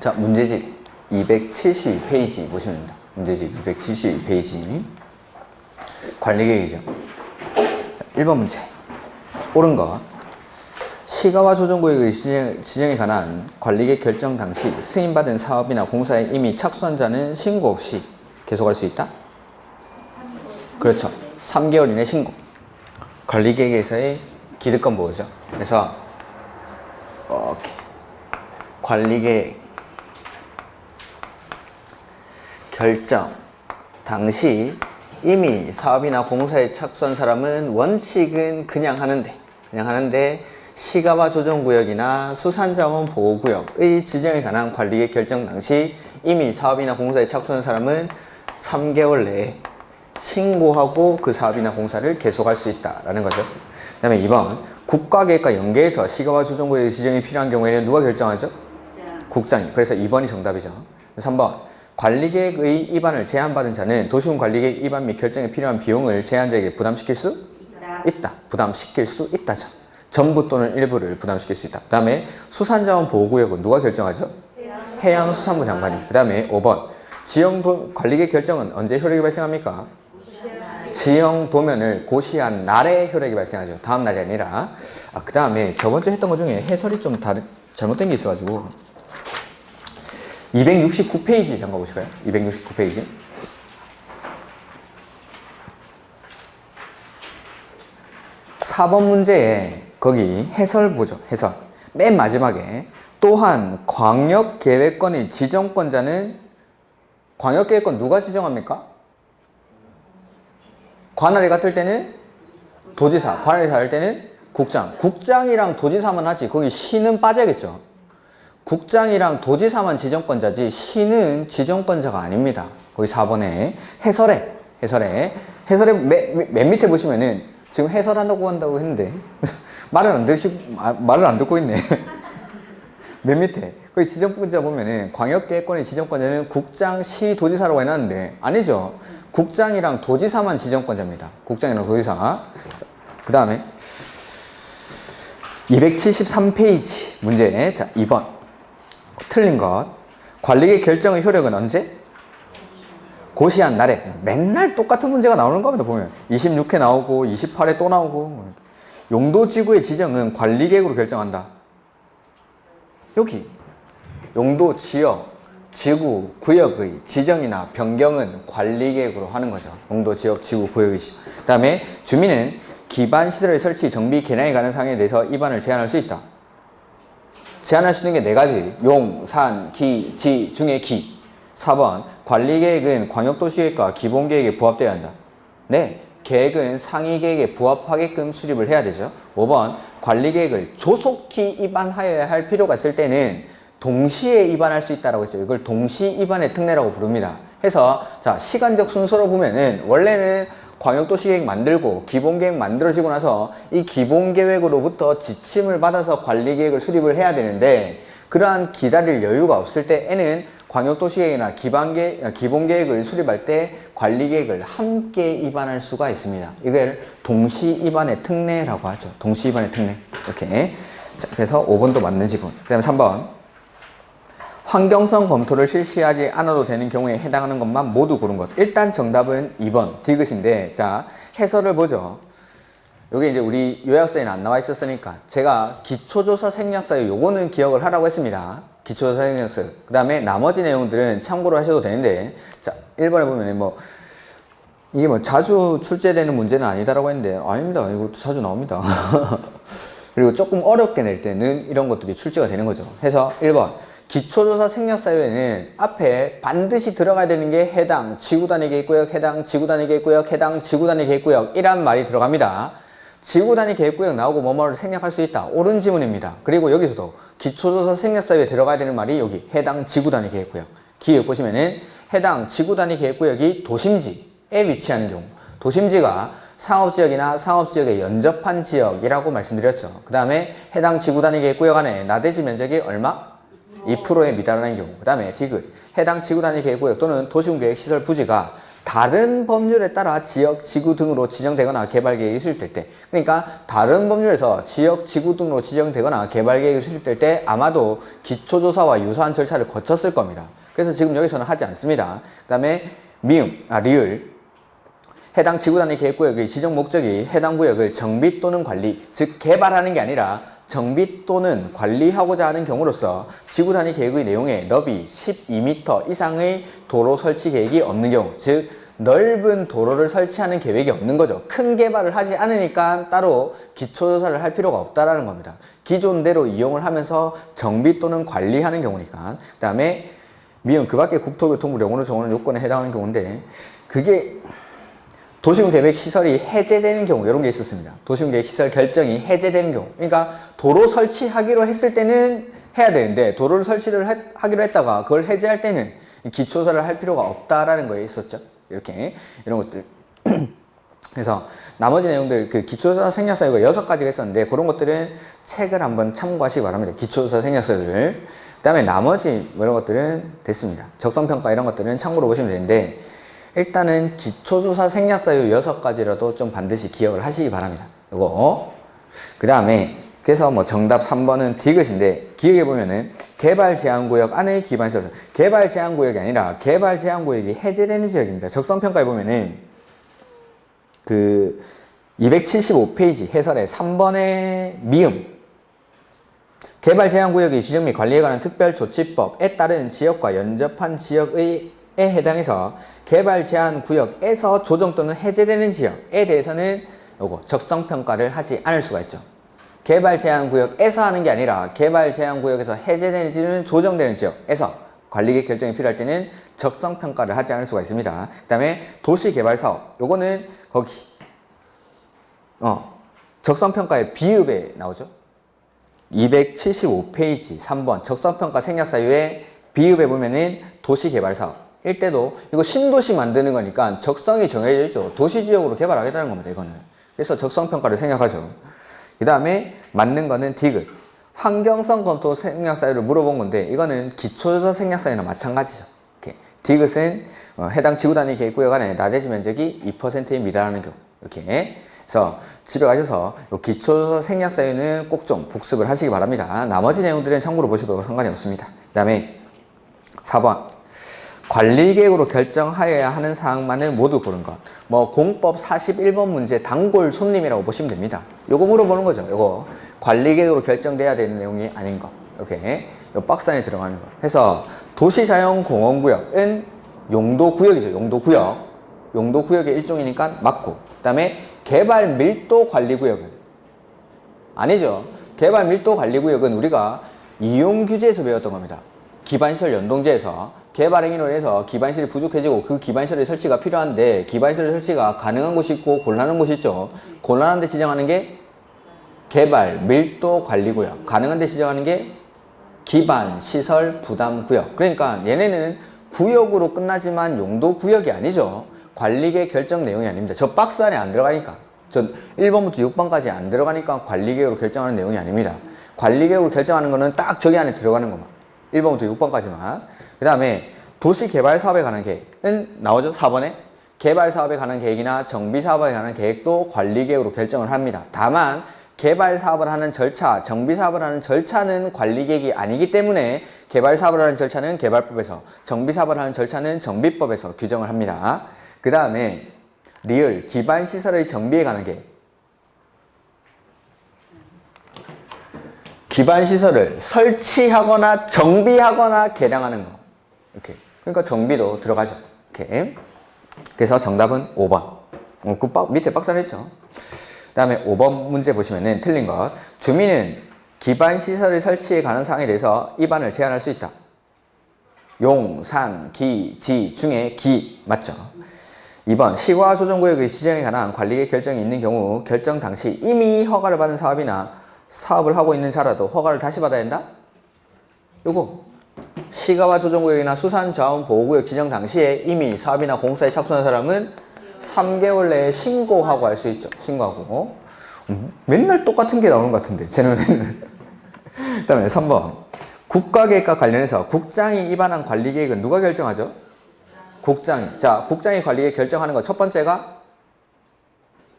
자, 문제집 272페이지 보시면 됩니다. 문제집 272페이지. 관리계획이죠. 자, 1번 문제. 옳은 것. 시가와 조정구역의 지정에 관한 관리계획 결정 당시 승인받은 사업이나 공사에 이미 착수한 자는 신고 없이 계속할 수 있다? 그렇죠. 3개월 이내 신고. 관리계획에서의 기득권 보호죠. 그래서 관리계획 결정 당시 이미 사업이나 공사에 착수한 사람은 원칙은 그냥 하는데 시가와 조정구역이나 수산자원 보호구역의 지정에 관한 관리계획 결정 당시 이미 사업이나 공사에 착수한 사람은 3개월 내에 신고하고 그 사업이나 공사를 계속할 수 있다라는 거죠. 그 다음에 2번 국가계획과 연계해서 시가와 조정구역의 지정이 필요한 경우에는 누가 결정하죠? 국장이. 그래서 2번이 정답이죠. 3번 관리계획의 위반을 제한받은 자는 도시군 관리계획 위반 및 결정에 필요한 비용을 제한자에게 부담시킬 수 있다. 부담시킬 수 있다죠. 전부 또는 일부를 부담시킬 수 있다. 그 다음에 수산자원 보호구역은 누가 결정하죠? 해양수산부 장관이. 그 다음에 5번 지형 관리계획 결정은 언제 효력이 발생합니까? 지형 도면을 고시한 날에 효력이 발생하죠. 다음 날이 아니라. 그 다음에 저번주 했던 것 중에 해설이 좀 잘못된 게 있어가지고 269페이지 잠깐 보실까요? 269페이지. 4번 문제에 거기 해설 보죠. 해설. 맨 마지막에 또한 광역계획권의 지정권자는 광역계획권 누가 지정합니까? 관할이 같을 때는 도지사, 관할이 다를 때는 국장. 국장이랑 도지사만 하지 거기 시는 빠져야겠죠. 국장이랑 도지사만 지정권자지 시는 지정권자가 아닙니다. 거기 4번에 해설에 맨 밑에 보시면은 지금 해설한다고 한다고 했는데 말을 안 듣고 있네. 맨 밑에 거기 지정권자 보면은 광역계획권의 지정권자는 국장, 시, 도지사라고 해놨는데 아니죠. 국장이랑 도지사만 지정권자입니다. 국장이랑 도지사. 그 다음에 273페이지 문제. 자, 2번 틀린 것. 관리계획 결정의 효력은 언제? 고시한 날에. 맨날 똑같은 문제가 나오는 겁니다. 보면 26회 나오고 28회 또 나오고. 용도지구의 지정은 관리계획으로 결정한다. 여기 용도, 지역, 지구, 구역의 지정이나 변경은 관리계획으로 하는 거죠. 용도, 지역, 지구, 구역의 지정. 그 다음에 주민은 기반 시설의 설치, 정비, 개량에 관한 사항에 대해서 위반을 제한할 수 있다. 제한할 수 있는 게 4가지. 용, 산, 기, 지 중에 기. 4번 관리계획은 광역도시계획과 기본계획에 부합되어야 한다. 네, 계획은 상위계획에 부합하게끔 수립을 해야 되죠. 5번 관리계획을 조속히 위반하여야 할 필요가 있을 때는 동시에 위반할 수 있다고 했죠. 이걸 동시 위반의 특례라고 부릅니다. 해서 자, 시간적 순서로 보면은 원래는 광역도시계획 만들고 기본계획 만들어지고 나서 이 기본계획으로부터 지침을 받아서 관리계획을 수립을 해야 되는데 그러한 기다릴 여유가 없을 때에는 광역도시계획이나 기본계획을 수립할 때 관리계획을 함께 위반할 수가 있습니다. 이걸 동시위반의 특례라고 하죠. 동시위반의 특례. 이렇게. 자, 그래서 5번도 맞는 지분. 그 다음에 3번. 환경성 검토를 실시하지 않아도 되는 경우에 해당하는 것만 모두 고른 것. 일단 정답은 2번 디귿인데, 자, 해설을 보죠. 여기 이제 우리 요약서에는 안 나와 있었으니까 제가 기초조사 생략사유 요거는 기억을 하라고 했습니다. 기초조사 생략사유. 그 다음에 나머지 내용들은 참고로 하셔도 되는데, 자, 1번에 보면 이게 자주 출제되는 문제는 아니다라고 했는데, 아닙니다. 이것도 자주 나옵니다. 그리고 조금 어렵게 낼 때는 이런 것들이 출제가 되는 거죠. 해서 1번. 기초조사 생략사유에는 앞에 반드시 들어가야 되는 게 해당 지구단위 계획구역, 해당 지구단위 계획구역, 해당 지구단위 계획구역 이란 말이 들어갑니다. 지구단위 계획구역 나오고 뭐뭐를 생략할 수 있다. 옳은 지문입니다. 그리고 여기서도 기초조사 생략사유에 들어가야 되는 말이 여기 해당 지구단위 계획구역. 기억 보시면은 해당 지구단위 계획구역이 도심지에 위치하는 경우, 도심지가 상업지역이나 상업지역에 연접한 지역이라고 말씀드렸죠. 그 다음에 해당 지구단위 계획구역 안에 나대지 면적이 얼마? 2%에 미달하는 경우. 그 다음에 디귿. 해당 지구단위 계획구역 또는 도시군계획 시설 부지가 다른 법률에 따라 지역, 지구 등으로 지정되거나 개발계획이 수립될 때, 그러니까 다른 법률에서 지역, 지구 등으로 지정되거나 개발계획이 수립될 때 아마도 기초조사와 유사한 절차를 거쳤을 겁니다. 그래서 지금 여기서는 하지 않습니다. 그 다음에 리을. 해당 지구단위 계획구역의 지정 목적이 해당 구역을 정비 또는 관리, 즉 개발하는 게 아니라 정비 또는 관리하고자 하는 경우로서 지구단위 계획의 내용에 너비 12m 이상의 도로 설치 계획이 없는 경우, 즉 넓은 도로를 설치하는 계획이 없는 거죠. 큰 개발을 하지 않으니까 따로 기초조사를 할 필요가 없다라는 겁니다. 기존대로 이용을 하면서 정비 또는 관리하는 경우니까. 그 다음에 그 밖에 국토교통부 용어로 정하는 요건에 해당하는 경우인데, 그게 도시군 계획 시설이 해제되는 경우, 이런 게 있었습니다. 도시군 계획 시설 결정이 해제되는 경우. 그러니까 도로 설치하기로 했을 때는 해야 되는데, 도로를 설치를 하기로 했다가 그걸 해제할 때는 기초조사를 할 필요가 없다라는 거에 있었죠. 이렇게, 이런 것들. 그래서 나머지 내용들, 그 기초조사 생략사유가 6가지가 있었는데, 그런 것들은 책을 한번 참고하시기 바랍니다. 기초조사 생략사유들. 그 다음에 나머지 이런 것들은 됐습니다. 적성평가 이런 것들은 참고로 보시면 되는데, 일단은 기초조사 생략사유 6가지라도 좀 반드시 기억을 하시기 바랍니다. 이거. 그 다음에, 그래서 뭐 정답 3번은 디귿인데, 기억해보면은 개발제한구역 안의 기반시설. 개발제한구역이 아니라 개발제한구역이 해제되는 지역입니다. 적성평가해보면은 그 275페이지 해설의 3번의 개발제한구역의 지정 및 관리에 관한 특별조치법에 따른 지역과 연접한 지역에 해당해서 개발제한구역에서 조정 또는 해제되는 지역에 대해서는 요거 적성평가를 하지 않을 수가 있죠. 개발제한구역에서 하는 게 아니라 개발제한구역에서 해제되는 지역은 조정되는 지역에서 관리계획 결정이 필요할 때는 적성평가를 하지 않을 수가 있습니다. 그 다음에 도시개발사업, 요거는 거기 적성평가의 비읍에 나오죠. 275페이지 3번 적성평가 생략사유에 비읍에 보면은 도시개발사업, 일때도 이거 신도시 만드는 거니까 적성이 정해져 있죠. 도시지역으로 개발하겠다는 겁니다. 이거는. 그래서 적성평가를 생략하죠. 그 다음에 맞는 거는 디귿. 환경성 검토 생략사유를 물어본 건데, 이거는 기초조사 생략사유나 마찬가지죠. 이렇게. 디귿은 해당 지구단위 계획구역 안에 나대지 면적이 2%에 미달하는 경우. 이렇게. 그래서 집에 가셔서 기초조사 생략사유는 꼭 좀 복습을 하시기 바랍니다. 나머지 내용들은 참고로 보셔도 상관이 없습니다. 그 다음에 4번. 관리계획으로 결정하여야 하는 사항만을 모두 고른 것. 뭐 공법 41번 문제 단골 손님이라고 보시면 됩니다. 요거 물어보는 거죠. 요거 관리계획으로 결정돼야 되는 내용이 아닌 거. 이렇게 요 박스 안에 들어가는 거. 해서 도시자연공원구역은 용도구역이죠. 용도구역. 용도구역의 일종이니까 맞고. 그 다음에 개발밀도관리구역은 아니죠. 개발밀도관리구역은 우리가 이용규제에서 배웠던 겁니다. 기반시설 연동제에서 개발행위로 인해서 기반시설이 부족해지고 그 기반시설의 설치가 필요한데 기반시설 설치가 가능한 곳이 있고 곤란한 곳이 있죠. 곤란한 데 지정하는 게 개발 밀도 관리구역, 가능한 데 지정하는 게 기반시설 부담구역. 그러니까 얘네는 구역으로 끝나지만 용도구역이 아니죠. 관리계획 결정 내용이 아닙니다. 저 박스 안에 안 들어가니까, 저 1번부터 6번까지 안 들어가니까 관리계획으로 결정하는 내용이 아닙니다. 관리계획으로 결정하는 거는 딱 저기 안에 들어가는 것만, 1번부터 6번까지만. 그 다음에 도시개발사업에 관한 계획은 나오죠. 4번에 개발사업에 관한 계획이나 정비사업에 관한 계획도 관리계획으로 결정을 합니다. 다만 개발사업을 하는 절차, 정비사업을 하는 절차는 관리계획이 아니기 때문에 개발사업을 하는 절차는 개발법에서, 정비사업을 하는 절차는 정비법에서 규정을 합니다. 그 다음에 리을 기반시설의 정비에 관한 계획, 기반시설을 설치하거나 정비하거나 개량하는 거. 이렇게. 그러니까 정비도 들어가죠. 이렇게. 그래서 정답은 5번. 그 밑에 박스를 했죠. 그 다음에 5번 문제 보시면은 틀린 것. 주민은 기반시설의 설치에 관한 사항에 대해서 입안을 제한할 수 있다. 용, 상, 기, 지 중에 기. 맞죠? 2번 시가조정구역의 지정에 관한 관리계획 결정이 있는 경우 결정 당시 이미 허가를 받은 사업이나 사업을 하고 있는 자라도 허가를 다시 받아야 한다? 요거 시가와 조정구역이나 수산자원보호구역 지정 당시에 이미 사업이나 공사에 착수한 사람은 3개월 내에 신고하고 할 수 있죠. 신고하고. 맨날 똑같은 게 나오는 것 같은데 제 눈에는. 그 다음에 3번 국가계획과 관련해서 국장이 입안한 관리계획은 누가 결정하죠? 국장이. 자, 국장이 관리계획 결정하는 거 첫 번째가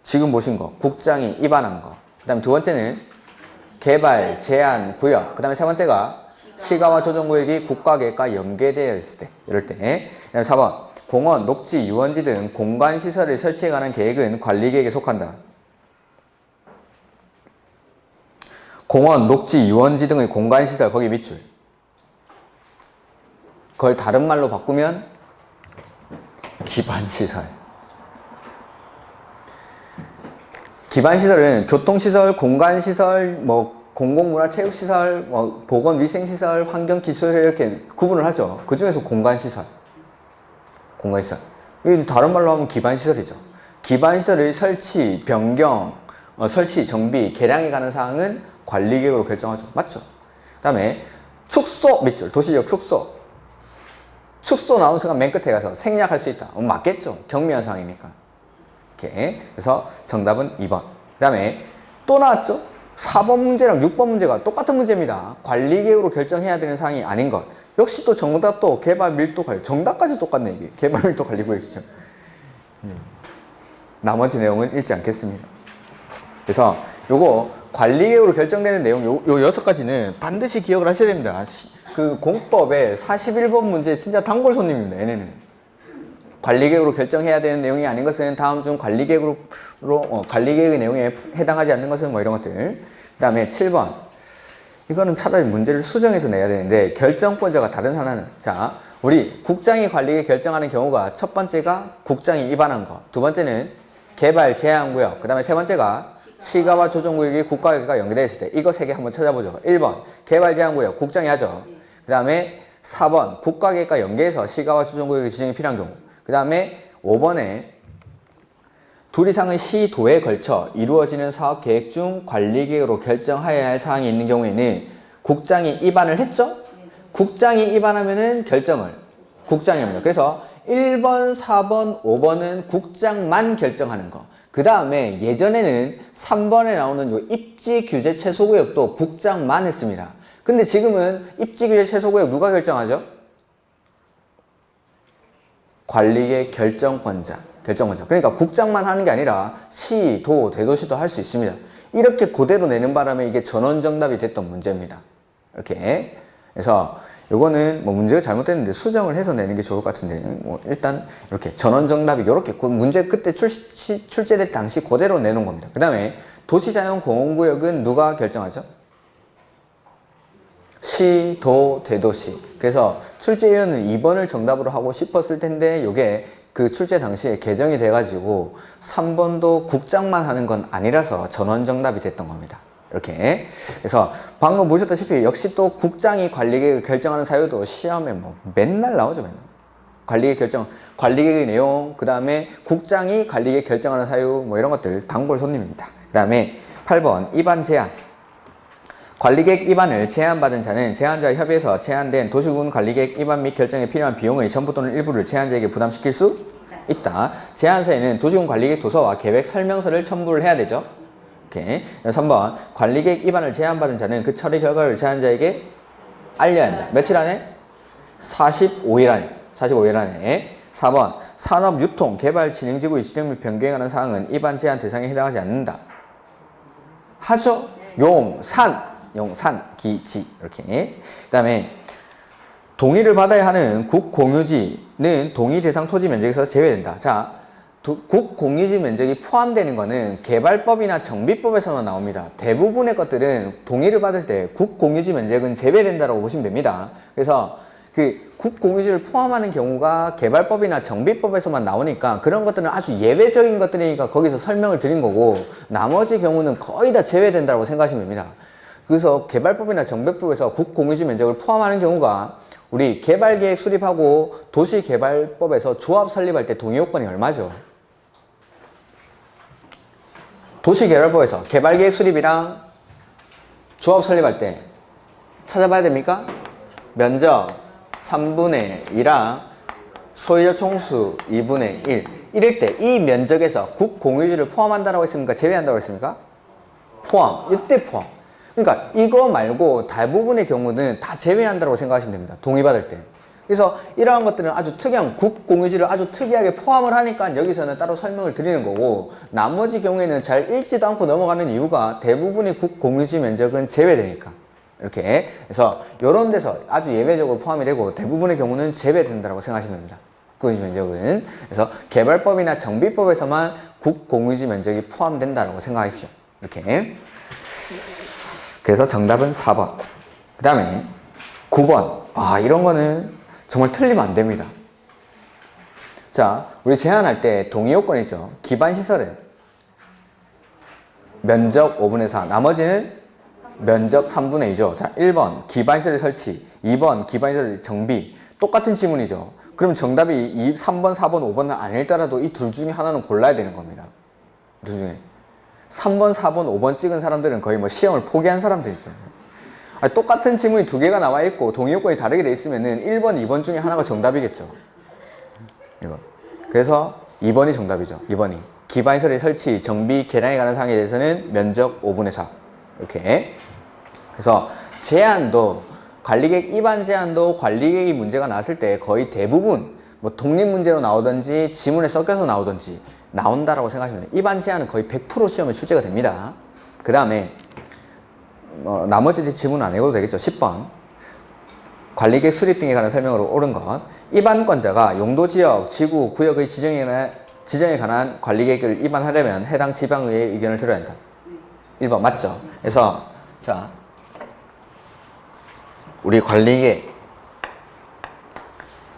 지금 보신 거. 국장이 입안한 거. 그 다음에 두 번째는 개발, 제한, 구역. 그 다음에 세 번째가 시가와 조정구역이 국가계획과 연계되어 있을 때. 이럴 때. 그 다음에 4번. 공원, 녹지, 유원지 등 공간시설을 설치해가는 계획은 관리계획에 속한다. 공원, 녹지, 유원지 등의 공간시설, 거기 밑줄. 그걸 다른 말로 바꾸면 기반시설. 기반시설은 교통시설, 공간시설, 공공문화체육시설, 보건위생시설, 환경기술 이렇게 구분을 하죠. 그 중에서 공간시설. 공간시설. 이 다른 말로 하면 기반시설이죠. 기반시설의 설치, 변경, 설치, 정비, 개량에 관한 사항은 관리계획으로 결정하죠. 맞죠? 그 다음에 축소 밑줄, 도시적 축소. 축소 나오는 순간 맨 끝에 가서 생략할 수 있다. 맞겠죠? 경미한 상황이니까. 이렇게. 그래서 정답은 2번. 그 다음에 또 나왔죠? 4번 문제랑 6번 문제가 똑같은 문제입니다. 관리계획으로 결정해야 되는 사항이 아닌 것. 역시 또 정답도 개발 밀도 관리. 정답까지 똑같네, 이게. 개발 밀도 관리구역 시점. 나머지 내용은 읽지 않겠습니다. 그래서 요거 관리계획으로 결정되는 내용 요 6가지는 반드시 기억을 하셔야 됩니다. 그 공법의 41번 문제 진짜 단골 손님입니다. 얘네는. 관리계획으로 결정해야 되는 내용이 아닌 것은 다음 중 관리계획의 내용에 해당하지 않는 것은 이런 것들. 그 다음에 7번. 이거는 차라리 문제를 수정해서 내야 되는데 결정권자가 다른 하나는 자, 우리 국장이 관리계획 결정하는 경우가 첫 번째가 국장이 입안한 거. 두 번째는 개발 제한구역. 그 다음에 세 번째가 시가와 조정구역이 국가계획과 연계되어 있을 때 이거 3개 한번 찾아보죠. 1번 개발 제한구역 국장이 하죠. 그 다음에 4번 국가계획과 연계해서 시가와 조정구역의 지정이 필요한 경우. 그 다음에 5번에 둘 이상의 시, 도에 걸쳐 이루어지는 사업계획 중 관리계획으로 결정하여야 할 사항이 있는 경우에는 국장이 입안을 했죠? 국장이 입안하면은 결정을 국장이 합니다. 그래서 1번, 4번, 5번은 국장만 결정하는 거. 그 다음에 예전에는 3번에 나오는 요 입지규제 최소구역도 국장만 했습니다. 근데 지금은 입지규제 최소구역 누가 결정하죠? 관리계획 결정권자. 그러니까 국장만 하는 게 아니라 시, 도, 대도시도 할 수 있습니다. 이렇게 그대로 내는 바람에 이게 전원정답이 됐던 문제입니다. 이렇게. 그래서 요거는 문제가 잘못됐는데 수정을 해서 내는 게 좋을 것 같은데 일단 이렇게 전원정답이 이렇게 문제 그때 출제될 당시 그대로 내놓은 겁니다. 그 다음에 도시자연공원구역은 누가 결정하죠? 시, 도, 대도시. 그래서 출제위원은 2번을 정답으로 하고 싶었을 텐데 요게 그 출제 당시에 개정이 돼가지고 3번도 국장만 하는 건 아니라서 전원정답이 됐던 겁니다. 이렇게. 그래서 방금 보셨다시피 역시 또 국장이 관리계획을 결정하는 사유도 시험에 맨날 나오죠, 맨날. 관리계획의 내용, 그 다음에 국장이 관리계획 결정하는 사유, 이런 것들 단골 손님입니다. 그 다음에 8번 입안 제한. 관리계획 입안을 제안받은 자는 제안자와 협의해서 제안된 도시군 관리계획 입안 및 결정에 필요한 비용의 전부 또는 일부를 제안자에게 부담시킬 수 있다. 제안서에는 도시군 관리계획 도서와 계획 설명서를 첨부를 해야 되죠. 오케이. 3번 관리계획 입안을 제안받은 자는 그 처리 결과를 제안자에게 알려야 한다. 며칠 안에? 45일 안에. 45일 안에. 4번 산업, 유통, 개발, 진행지구의 지정 및 변경에 관한 사항은 입안 제한 대상에 해당하지 않는다. 하죠? 용산, 기지. 이렇게. 그 다음에 동의를 받아야 하는 국공유지는 동의 대상 토지 면적에서 제외된다. 자, 국공유지 면적이 포함되는 거는 개발법이나 정비법에서만 나옵니다. 대부분의 것들은 동의를 받을 때 국공유지 면적은 제외된다고 보시면 됩니다. 그래서 그 국공유지를 포함하는 경우가 개발법이나 정비법에서만 나오니까 그런 것들은 아주 예외적인 것들이니까 거기서 설명을 드린 거고 나머지 경우는 거의 다 제외된다고 생각하시면 됩니다. 그래서 개발법이나 정비법에서 국공유지 면적을 포함하는 경우가 우리 개발계획 수립하고 도시개발법에서 조합 설립할 때 동의요건이 얼마죠? 도시개발법에서 개발계획 수립이랑 조합 설립할 때 찾아봐야 됩니까? 면적 3분의 2랑 소유자 총수 2분의 1 이럴 때 이 면적에서 국공유지를 포함한다고 했습니까? 제외한다고 했습니까? 포함. 이때 포함. 그러니까 이거 말고 대부분의 경우는 다 제외한다고 생각하시면 됩니다. 동의받을 때. 그래서 이러한 것들은 아주 특이한 국공유지를 아주 특이하게 포함을 하니까 여기서는 따로 설명을 드리는 거고, 나머지 경우에는 잘 읽지도 않고 넘어가는 이유가 대부분의 국공유지 면적은 제외되니까. 이렇게 해서 이런 데서 아주 예외적으로 포함이 되고 대부분의 경우는 제외된다고 생각하시면 됩니다. 국공유지 면적은. 그래서 개발법이나 정비법에서만 국공유지 면적이 포함된다고 생각하십시오. 이렇게. 그래서 정답은 4번. 그 다음에 9번. 이런 거는 정말 틀리면 안 됩니다. 자, 우리 제한할 때 동의요건이죠. 기반시설은 면적 5분의 4, 나머지는 면적 3분의 2죠. 자, 1번 기반시설 설치, 2번 기반시설 정비. 똑같은 지문이죠. 그럼 정답이 3번, 4번, 5번은 아닐더라도 이 둘 중에 하나는 골라야 되는 겁니다. 둘 중에 3번, 4번, 5번 찍은 사람들은 거의 뭐 시험을 포기한 사람들이죠. 똑같은 지문이 두 개가 나와 있고 동의 요건이 다르게 돼 있으면은 1번, 2번 중에 하나가 정답이겠죠. 이거. 그래서 2번이 정답이죠. 2번이. 기반시설의 설치, 정비, 개량에 관한 사항에 대해서는 면적 5분의 4. 이렇게. 그래서 제한도, 관리계획 입안 제한도 관리계획이 문제가 나왔을 때 거의 대부분 뭐 독립 문제로 나오든지 지문에 섞여서 나오든지 나온다라고 생각하시면 돼요. 입안 제한은 거의 100% 시험에 출제가 됩니다. 그 다음에 나머지 지문은 안 읽어도 되겠죠. 10번. 관리계획 수립 등에 관한 설명으로 옳은 것. 입안권자가 용도지역, 지구, 구역의 지정에 관한 관리계획을 입안하려면 해당 지방의회의 의견을 들어야 한다. 1번 맞죠? 그래서 자, 우리 관리계획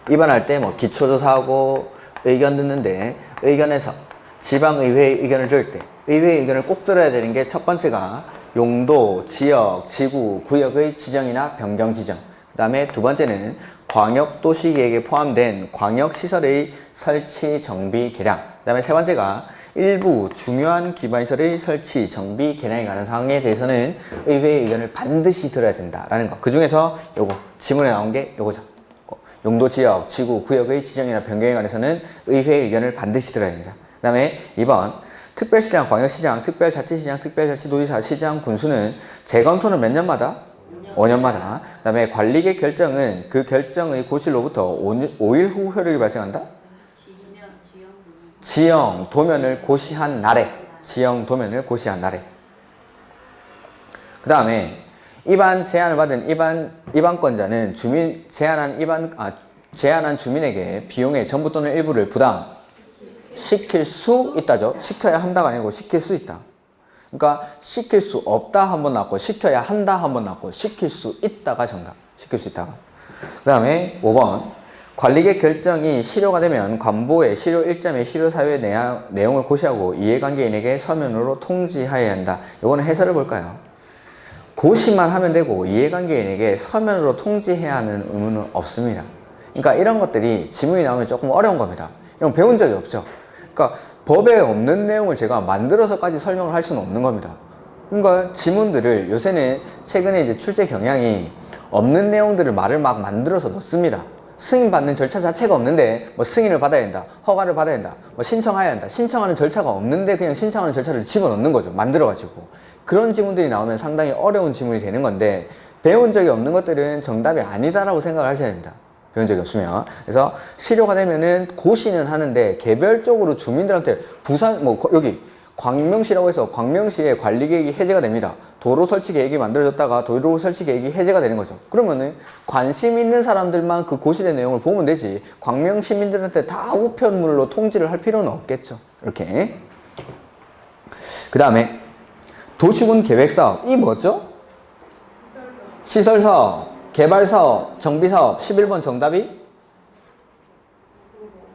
입안할 때 뭐 기초조사하고 의견 듣는데, 의견에서 지방의회의 의견을 들을 때 의회의 의견을 꼭 들어야 되는 게 첫 번째가 용도, 지역, 지구, 구역의 지정이나 변경 지정. 그 다음에 두 번째는 광역도시계획에 포함된 광역시설의 설치, 정비, 개량. 그 다음에 세 번째가 일부 중요한 기반시설의 설치, 정비, 개량에 관한 사항에 대해서는 의회의 의견을 반드시 들어야 된다라는 거. 그 중에서 요거 지문에 나온 게 요거죠. 용도, 지역, 지구, 구역의 지정이나 변경에 관해서는 의회의 의견을 반드시 들어야 됩니다. 그 다음에 2번 특별시장, 광역시장, 특별자치시장, 특별자치도지사시장, 군수는 재검토는 몇 년마다? 5년마다. 그 다음에 관리계획 결정은 그 결정의 고시로부터 5일 후 효력이 발생한다? 지형, 도면을 고시한 날에. 지형, 도면을 고시한 날에. 그 다음에 입안 제한을 받은 입안권자는 제한한 주민에게 비용의 전부 또는 일부를 부담 시킬 수 있다죠. 시켜야 한다가 아니고 시킬 수 있다. 그러니까 시킬 수 없다 한 번 나왔고 시켜야 한다 한 번 나왔고 시킬 수 있다가 정답. 시킬 수 있다가. 그 다음에 5번 관리계획 결정이 실효가 되면 관보의 실효 일자의 실효 사유의 내용을 고시하고 이해관계인에게 서면으로 통지하여야 한다. 이거는 해설을 볼까요? 고시만 하면 되고 이해관계인에게 서면으로 통지해야 하는 의무는 없습니다. 그러니까 이런 것들이 지문이 나오면 조금 어려운 겁니다. 이런 거 배운 적이 없죠. 그러니까 법에 없는 내용을 제가 만들어서까지 설명을 할 수는 없는 겁니다. 그러니까 지문들을 요새는 최근에 이제 출제 경향이 없는 내용들을 말을 막 만들어서 넣습니다. 승인받는 절차 자체가 없는데 뭐 승인을 받아야 된다, 허가를 받아야 된다, 뭐 신청해야 한다. 신청하는 절차가 없는데 그냥 신청하는 절차를 집어넣는 거죠. 만들어가지고. 그런 지문들이 나오면 상당히 어려운 지문이 되는 건데 배운 적이 없는 것들은 정답이 아니다라고 생각을 하셔야 됩니다. 배운 적이 없으면. 그래서 실효가 되면은 고시는 하는데 개별적으로 주민들한테 부산 여기 광명시라고 해서 광명시의 관리계획이 해제가 됩니다. 도로 설치 계획이 만들어졌다가 도로 설치 계획이 해제가 되는 거죠. 그러면은 관심 있는 사람들만 그 고시된 내용을 보면 되지 광명 시민들한테 다 우편물로 통지를 할 필요는 없겠죠. 이렇게. 그 다음에 도시군 계획사업. 이 뭐죠? 시설사업, 개발사업, 정비사업. 11번 정답이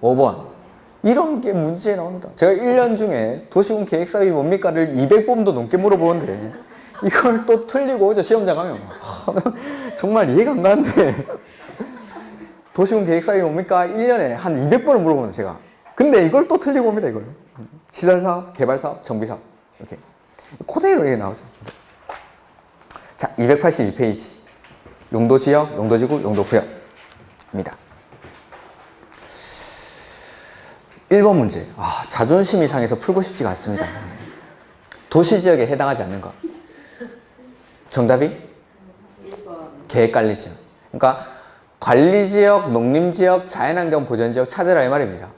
5번. 이런 게 문제에 나옵니다. 제가 1년 중에 도시군 계획사업이 뭡니까를 200번도 넘게 물어보는데 이걸 또 틀리고 오죠. 시험장 가면. 정말 이해가 안 가는데 도시군 계획사업이 뭡니까? 1년에 한 200번을 물어보는 제가. 근데 이걸 또 틀리고 옵니다. 이걸. 시설사업, 개발사업, 정비사업. 이렇게. 그대로 이렇게 나오죠. 자, 282페이지. 용도지역, 용도지구, 용도구역입니다. 1번 문제. 자존심이 상해서 풀고 싶지가 않습니다. 도시지역에 해당하지 않는 것. 정답이? 1번. 계획관리지역. 그러니까 관리지역, 농림지역, 자연환경 보전지역 찾으라 이 말입니다.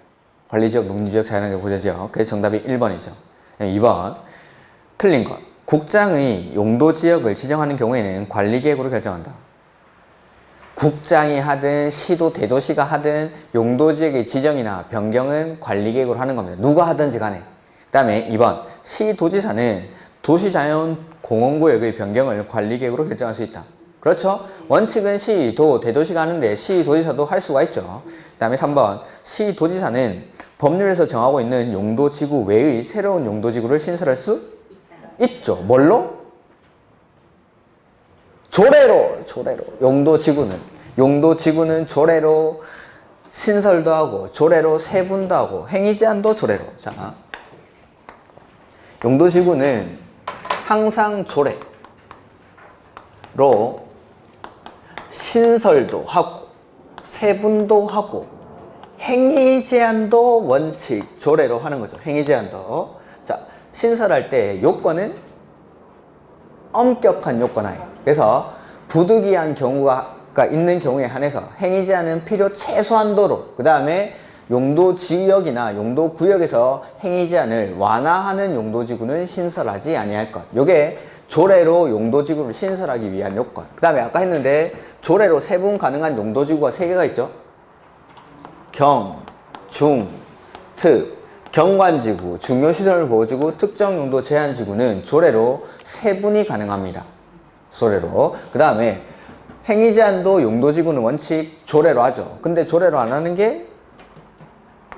관리지역, 농림지역, 자연환경 보전지역. 그래서 정답이 1번이죠. 2번 틀린 것. 국장의 용도지역을 지정하는 경우에는 관리계획으로 결정한다. 국장이 하든 시도 대도시가 하든 용도지역의 지정이나 변경은 관리계획으로 하는 겁니다. 누가 하든지 간에. 그 다음에 2번 시도지사는 도시자연공원구역의 변경을 관리계획으로 결정할 수 있다. 그렇죠? 원칙은 시도 대도시가 하는데 시도지사도 할 수가 있죠. 그 다음에 3번 시도지사는 법률에서 정하고 있는 용도지구 외의 새로운 용도지구를 신설할 수 있죠. 뭘로? 조례로. 용도지구는 조례로 신설도 하고 조례로 세분도 하고 행위제한도 조례로. 자, 용도지구는 항상 조례로 신설도 하고 세분도 하고 행위제한도 원칙 조례로 하는 거죠. 행위제한도. 자, 신설할 때 요건은 엄격한 요건하에. 그래서 부득이한 경우가 있는 경우에 한해서 행위제한은 필요 최소한도로, 그 다음에 용도지역이나 용도구역에서 행위제한을 완화하는 용도지구는 신설하지 아니할 것. 요게 조례로 용도지구를 신설하기 위한 요건. 그 다음에 아까 했는데 조례로 세분 가능한 용도지구가 3개가 있죠. 경, 중, 특. 경관지구, 중요시설보호지구, 특정용도 제한지구는 조례로 세분이 가능합니다. 조례로. 그 다음에 행위제한도 용도지구는 원칙 조례로 하죠. 근데 조례로 안 하는 게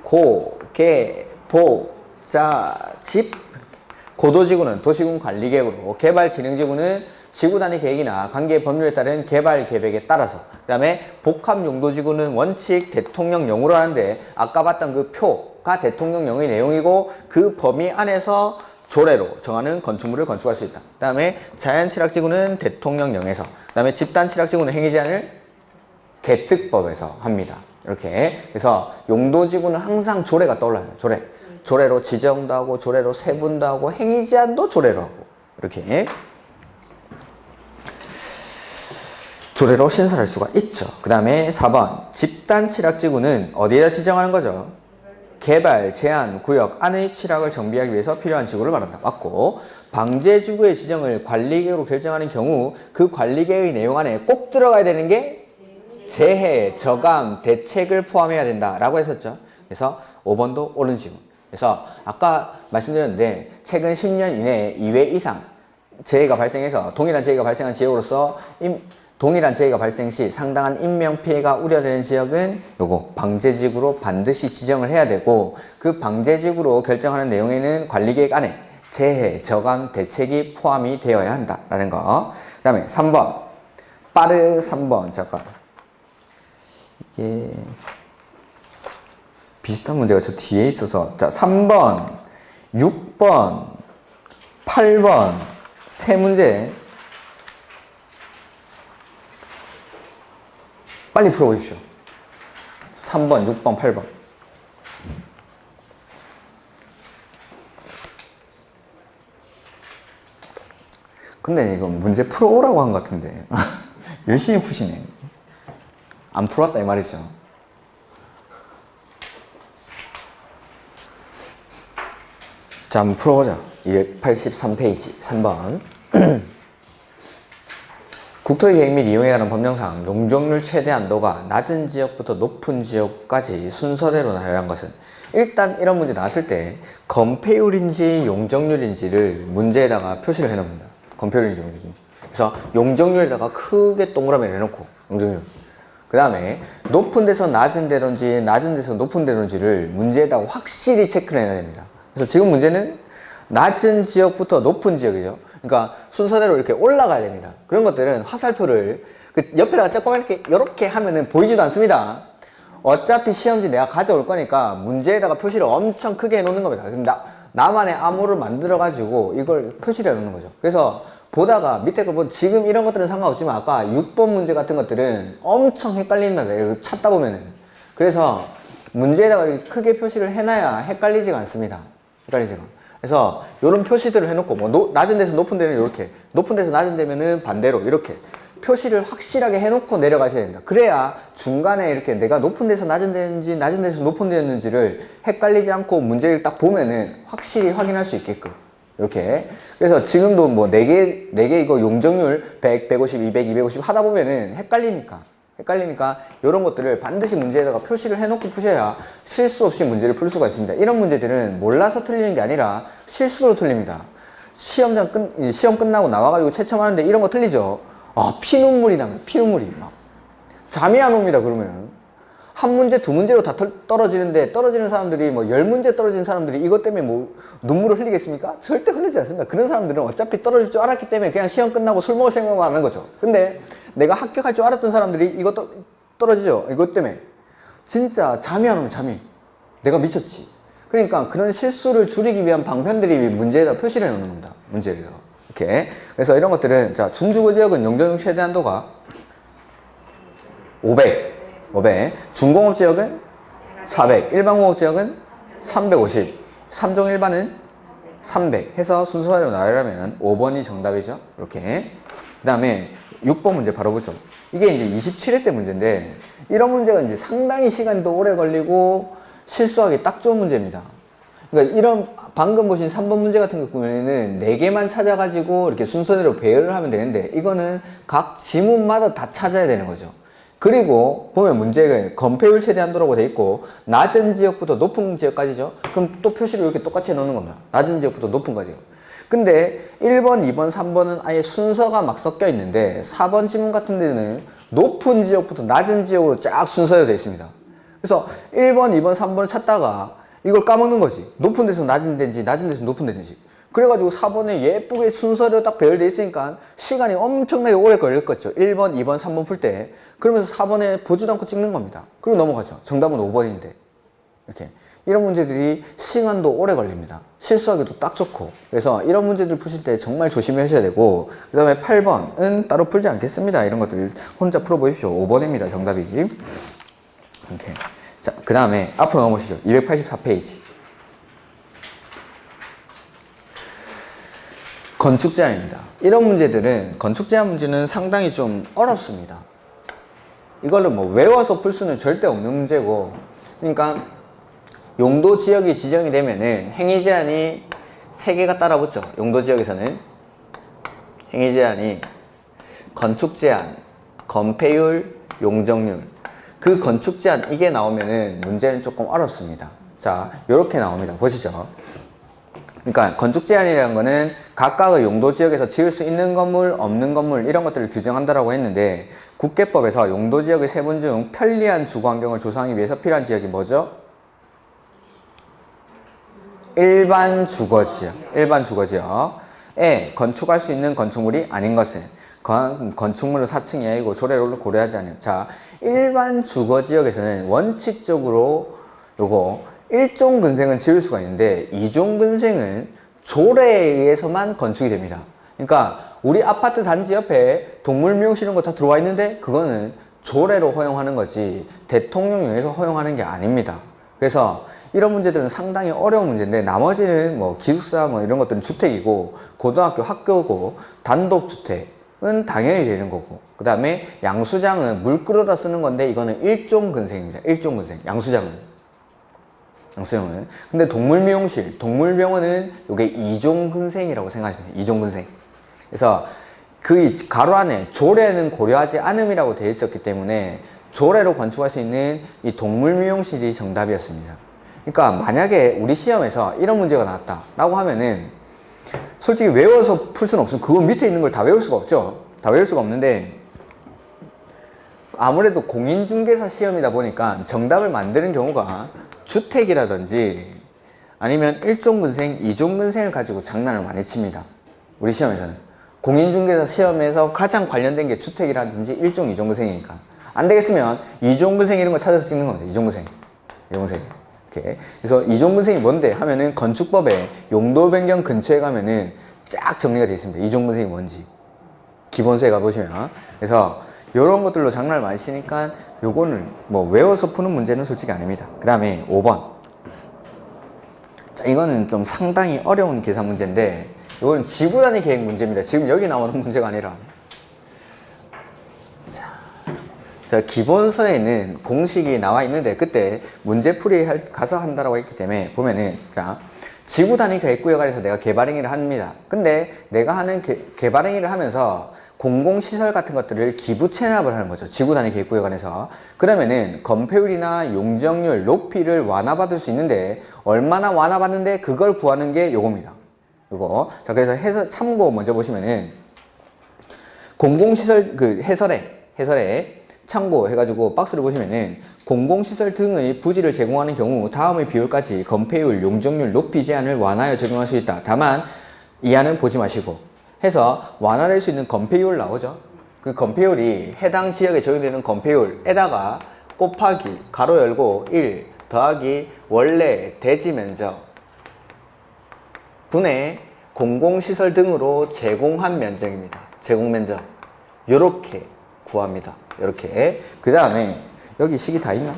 고, 개, 보, 자, 집. 고도지구는 도시군 관리계획으로, 개발진흥지구는 지구단위 계획이나 관계 법률에 따른 개발 계획에 따라서. 그 다음에 복합용도지구는 원칙 대통령령으로 하는데 아까 봤던 그 표가 대통령령의 내용이고 그 범위 안에서 조례로 정하는 건축물을 건축할 수 있다. 그 다음에 자연취락지구는 대통령령에서, 그 다음에 집단취락지구는 행위제한을 개특법에서 합니다. 이렇게. 그래서 용도지구는 항상 조례가 떠올라요. 조례로 지정도 하고 조례로 세분도 하고 행위제한도 조례로 하고 이렇게 조례로 신설할 수가 있죠. 그 다음에 4번 집단취락지구는 어디에다 지정하는 거죠? 개발, 제한, 구역 안의 취락을 정비하기 위해서 필요한 지구를 말한다. 맞고, 방제지구의 지정을 관리계획으로 결정하는 경우 그 관리계획의 내용 안에 꼭 들어가야 되는 게 재해, 저감, 대책을 포함해야 된다라고 했었죠. 그래서 5번도 옳은 지구. 그래서 아까 말씀드렸는데 최근 10년 이내에 2회 이상 재해가 발생해서 동일한 재해가 발생한 지역으로서 동일한 재해가 발생 시 상당한 인명피해가 우려되는 지역은 요거 방제지구로 반드시 지정을 해야 되고, 그 방제지구로 결정하는 내용에는 관리계획 안에 재해, 저감, 대책이 포함이 되어야 한다라는 거. 그 다음에 3번 빠르 3번. 잠깐, 이게 비슷한 문제가 저 뒤에 있어서. 자, 3번 6번 8번 세 문제 빨리 풀어보십시오. 3번, 6번, 8번. 근데 이거 문제 풀어오라고 한 것 같은데 열심히 푸시네. 안 풀었다 이 말이죠. 자, 한번 풀어보자. 283페이지 3번 국토의 계획 및 이용에 관한 법령상 용적률 최대 한도가 낮은 지역부터 높은 지역까지 순서대로 나열한 것은, 일단 이런 문제 나왔을 때 건폐율인지 용적률인지를 문제에다가 표시를 해놓습니다. 건폐율인지 용적률인지. 그래서 용적률에다가 크게 동그라미를 해놓고 용적률. 그 다음에 높은 데서 낮은 데론지 낮은 데서 높은 데론지를 문제에다가 확실히 체크를 해야 됩니다. 그래서 지금 문제는 낮은 지역부터 높은 지역이죠. 그러니까 순서대로 이렇게 올라가야 됩니다. 그런 것들은 화살표를 그 옆에다가 조그맣게 이렇게 하면은 보이지도 않습니다. 어차피 시험지 내가 가져올 거니까 문제에다가 표시를 엄청 크게 해놓는 겁니다. 나만의 암호를 만들어 가지고 이걸 표시를 해놓는 거죠. 그래서 보다가 밑에 거 보면 지금 이런 것들은 상관없지만 아까 6번 문제 같은 것들은 엄청 헷갈린다. 이거 찾다 보면은. 그래서 문제에다가 이렇게 크게 표시를 해놔야 헷갈리지가 않습니다. 헷갈리지가. 그래서 이런 표시들을 해놓고, 뭐 낮은 데서 높은 데는 이렇게, 높은 데서 낮은 데면은 반대로 이렇게 표시를 확실하게 해놓고 내려가셔야 됩니다. 그래야 중간에 이렇게 내가 높은 데서 낮은 데인지 낮은 데서 높은 데였는지를 헷갈리지 않고 문제를 딱 보면은 확실히 확인할 수 있게끔 이렇게. 그래서 지금도 뭐 4개 이거 용적률 100, 150, 200, 250 하다 보면은 헷갈리니까 이런 것들을 반드시 문제에다가 표시를 해놓고 푸셔야 실수 없이 문제를 풀 수가 있습니다. 이런 문제들은 몰라서 틀리는 게 아니라 실수로 틀립니다. 시험 끝나고 나와가지고 채점하는데 이런 거 틀리죠? 아, 피눈물이 납니다. 피눈물이 막 잠이 안 옵니다. 그러면 한 문제, 두 문제로 다 떨어지는데, 떨어지는 사람들이 뭐 10문제 떨어진 사람들이 이것 때문에 뭐 눈물을 흘리겠습니까? 절대 흘리지 않습니다. 그런 사람들은 어차피 떨어질 줄 알았기 때문에 그냥 시험 끝나고 술 먹을 생각만 하는 거죠. 근데 내가 합격할 줄 알았던 사람들이 이것 떨어지죠. 이것 때문에 진짜 잠이 안 오면 잠이, 내가 미쳤지. 그러니까 그런 실수를 줄이기 위한 방편들이 문제에다 표시를 해놓는 겁니다. 문제를 이렇게. 그래서 이런 것들은, 자, 중주거 지역은 용적률 최대 한도가 500, 중공업 지역은 400, 일반공업 지역은 350, 3종 일반은 300 해서 순서대로 나열하면 5번이 정답이죠. 이렇게. 그 다음에 6번 문제 바로 보죠. 이게 이제 27회 때 문제인데, 이런 문제가 이제 상당히 시간이 더 오래 걸리고 실수하기 딱 좋은 문제입니다. 그러니까 이런 방금 보신 3번 문제 같은 경우에는 4개만 찾아가지고 이렇게 순서대로 배열을 하면 되는데, 이거는 각 지문마다 다 찾아야 되는 거죠. 그리고 보면 문제가 건폐율 최대 한도라고 돼 있고, 낮은 지역부터 높은 지역까지죠. 그럼 또 표시를 이렇게 똑같이 해놓는 겁니다. 낮은 지역부터 높은 까지요. 근데 1번, 2번, 3번은 아예 순서가 막 섞여 있는데, 4번 지문 같은 데는 높은 지역부터 낮은 지역으로 쫙 순서대로 되어 있습니다. 그래서 1번, 2번, 3번을 찾다가 이걸 까먹는 거지. 높은 데서 낮은 데인지 낮은 데서 높은 데인지. 그래가지고 4번에 예쁘게 순서대로 딱 배열되어 있으니까 시간이 엄청나게 오래 걸릴 거죠. 1번, 2번, 3번 풀 때. 그러면서 4번에 보지도 않고 찍는 겁니다. 그리고 넘어가죠. 정답은 5번인데. 이렇게. 이런 문제들이 시간도 오래 걸립니다. 실수하기도 딱 좋고. 그래서 이런 문제들 푸실 때 정말 조심하셔야 되고, 그 다음에 8번은 따로 풀지 않겠습니다. 이런 것들 혼자 풀어보십시오. 5번입니다. 정답이. 이렇게. 자, 그 다음에 앞으로 넘어오시죠. 284페이지. 건축 제한입니다. 이런 문제들은, 건축 제한 문제는 상당히 좀 어렵습니다. 이거를 뭐 외워서 풀 수는 절대 없는 문제고, 그러니까 용도 지역이 지정이 되면은 행위 제한이 3개가 따라붙죠. 용도 지역에서는 행위 제한이 건축 제한, 건폐율, 용적률. 그 건축 제한 이게 나오면은 문제는 조금 어렵습니다. 자, 요렇게 나옵니다. 보시죠. 그러니까 건축 제한이라는 거는 각각의 용도 지역에서 지을 수 있는 건물, 없는 건물 이런 것들을 규정한다라고 했는데, 국계법에서 용도 지역의 세분 중 편리한 주거 환경을 조성하기 위해서 필요한 지역이 뭐죠? 일반 주거 지역. 일반 주거 지역에 건축할 수 있는 건축물이 아닌 것은 건축물은 4층 이하이고 조례를 고려하지 않아요. 자, 일반 주거 지역에서는 원칙적으로 요거 1종 근생은 지을 수가 있는데 2종 근생은 조례에 의해서만 건축이 됩니다. 그러니까 우리 아파트 단지 옆에 동물 미용실 이런 거 다 들어와 있는데 그거는 조례로 허용하는 거지 대통령령에서 허용하는 게 아닙니다. 그래서 이런 문제들은 상당히 어려운 문제인데, 나머지는 뭐 기숙사 뭐 이런 것들은 주택이고, 고등학교 학교고, 단독주택은 당연히 되는 거고, 그 다음에 양수장은 물 끌어다 쓰는 건데 이거는 1종 근생입니다. 1종 근생. 양수장은. 근데 동물미용실, 동물병원은 이게 2종 근생이라고 생각하시면 돼요. 2종 근생. 그래서 그 가로 안에 조례는 고려하지 않음이라고 되어 있었기 때문에 조례로 건축할 수 있는 이 동물미용실이 정답이었습니다. 그러니까 만약에 우리 시험에서 이런 문제가 나왔다라고 하면은 솔직히 외워서 풀 수는 없어요. 그거 밑에 있는 걸 다 외울 수가 없죠. 다 외울 수가 없는데, 아무래도 공인중개사 시험이다 보니까 정답을 만드는 경우가 주택이라든지 아니면 1종 근생, 2종 근생을 가지고 장난을 많이 칩니다. 우리 시험에서는. 공인중개사 시험에서 가장 관련된 게 주택이라든지 1종, 2종 근생이니까. 안 되겠으면 2종 근생 이런 거 찾아서 찍는 겁니다. 2종 근생. 2종 근생. 이렇게. 그래서 2종 근생이 뭔데 하면은 건축법에 용도 변경 근처에 가면은 쫙 정리가 되어 있습니다. 2종 근생이 뭔지. 기본서에 가보시면. 그래서 이런 것들로 장난을 많이 치니까 요거는 뭐 외워서 푸는 문제는 솔직히 아닙니다. 그 다음에 5번. 자, 이거는 좀 상당히 어려운 계산 문제인데, 이건 지구 단위 계획 문제입니다. 지금 여기 나오는 문제가 아니라 자, 기본서에는 공식이 나와 있는데 그때 문제풀이 가서 한다라고 했기 때문에 보면은 자, 지구 단위 계획구역 안에서 내가 개발행위를 합니다. 근데 내가 하는 개발행위를 하면서 공공시설 같은 것들을 기부 체납을 하는 거죠. 지구 단위 계획구역 안에서. 그러면은 건폐율이나 용적률, 높이를 완화받을 수 있는데 얼마나 완화받는데 그걸 구하는 게 요겁니다. 요거. 자, 그래서 참고 먼저 보시면은 공공시설 해설에 참고해가지고 박스를 보시면은 공공시설 등의 부지를 제공하는 경우 다음의 비율까지 건폐율, 용적률, 높이 제한을 완화하여 적용할 수 있다. 다만 이하는 보지 마시고 해서 완화될 수 있는 건폐율 나오죠. 그 건폐율이 해당 지역에 적용되는 건폐율에다가 곱하기 가로 열고 1 더하기 원래 대지 면적 분의 공공시설 등으로 제공한 면적입니다. 제공 면적 요렇게 구합니다. 이렇게. 그 다음에 여기 식이 다 있나?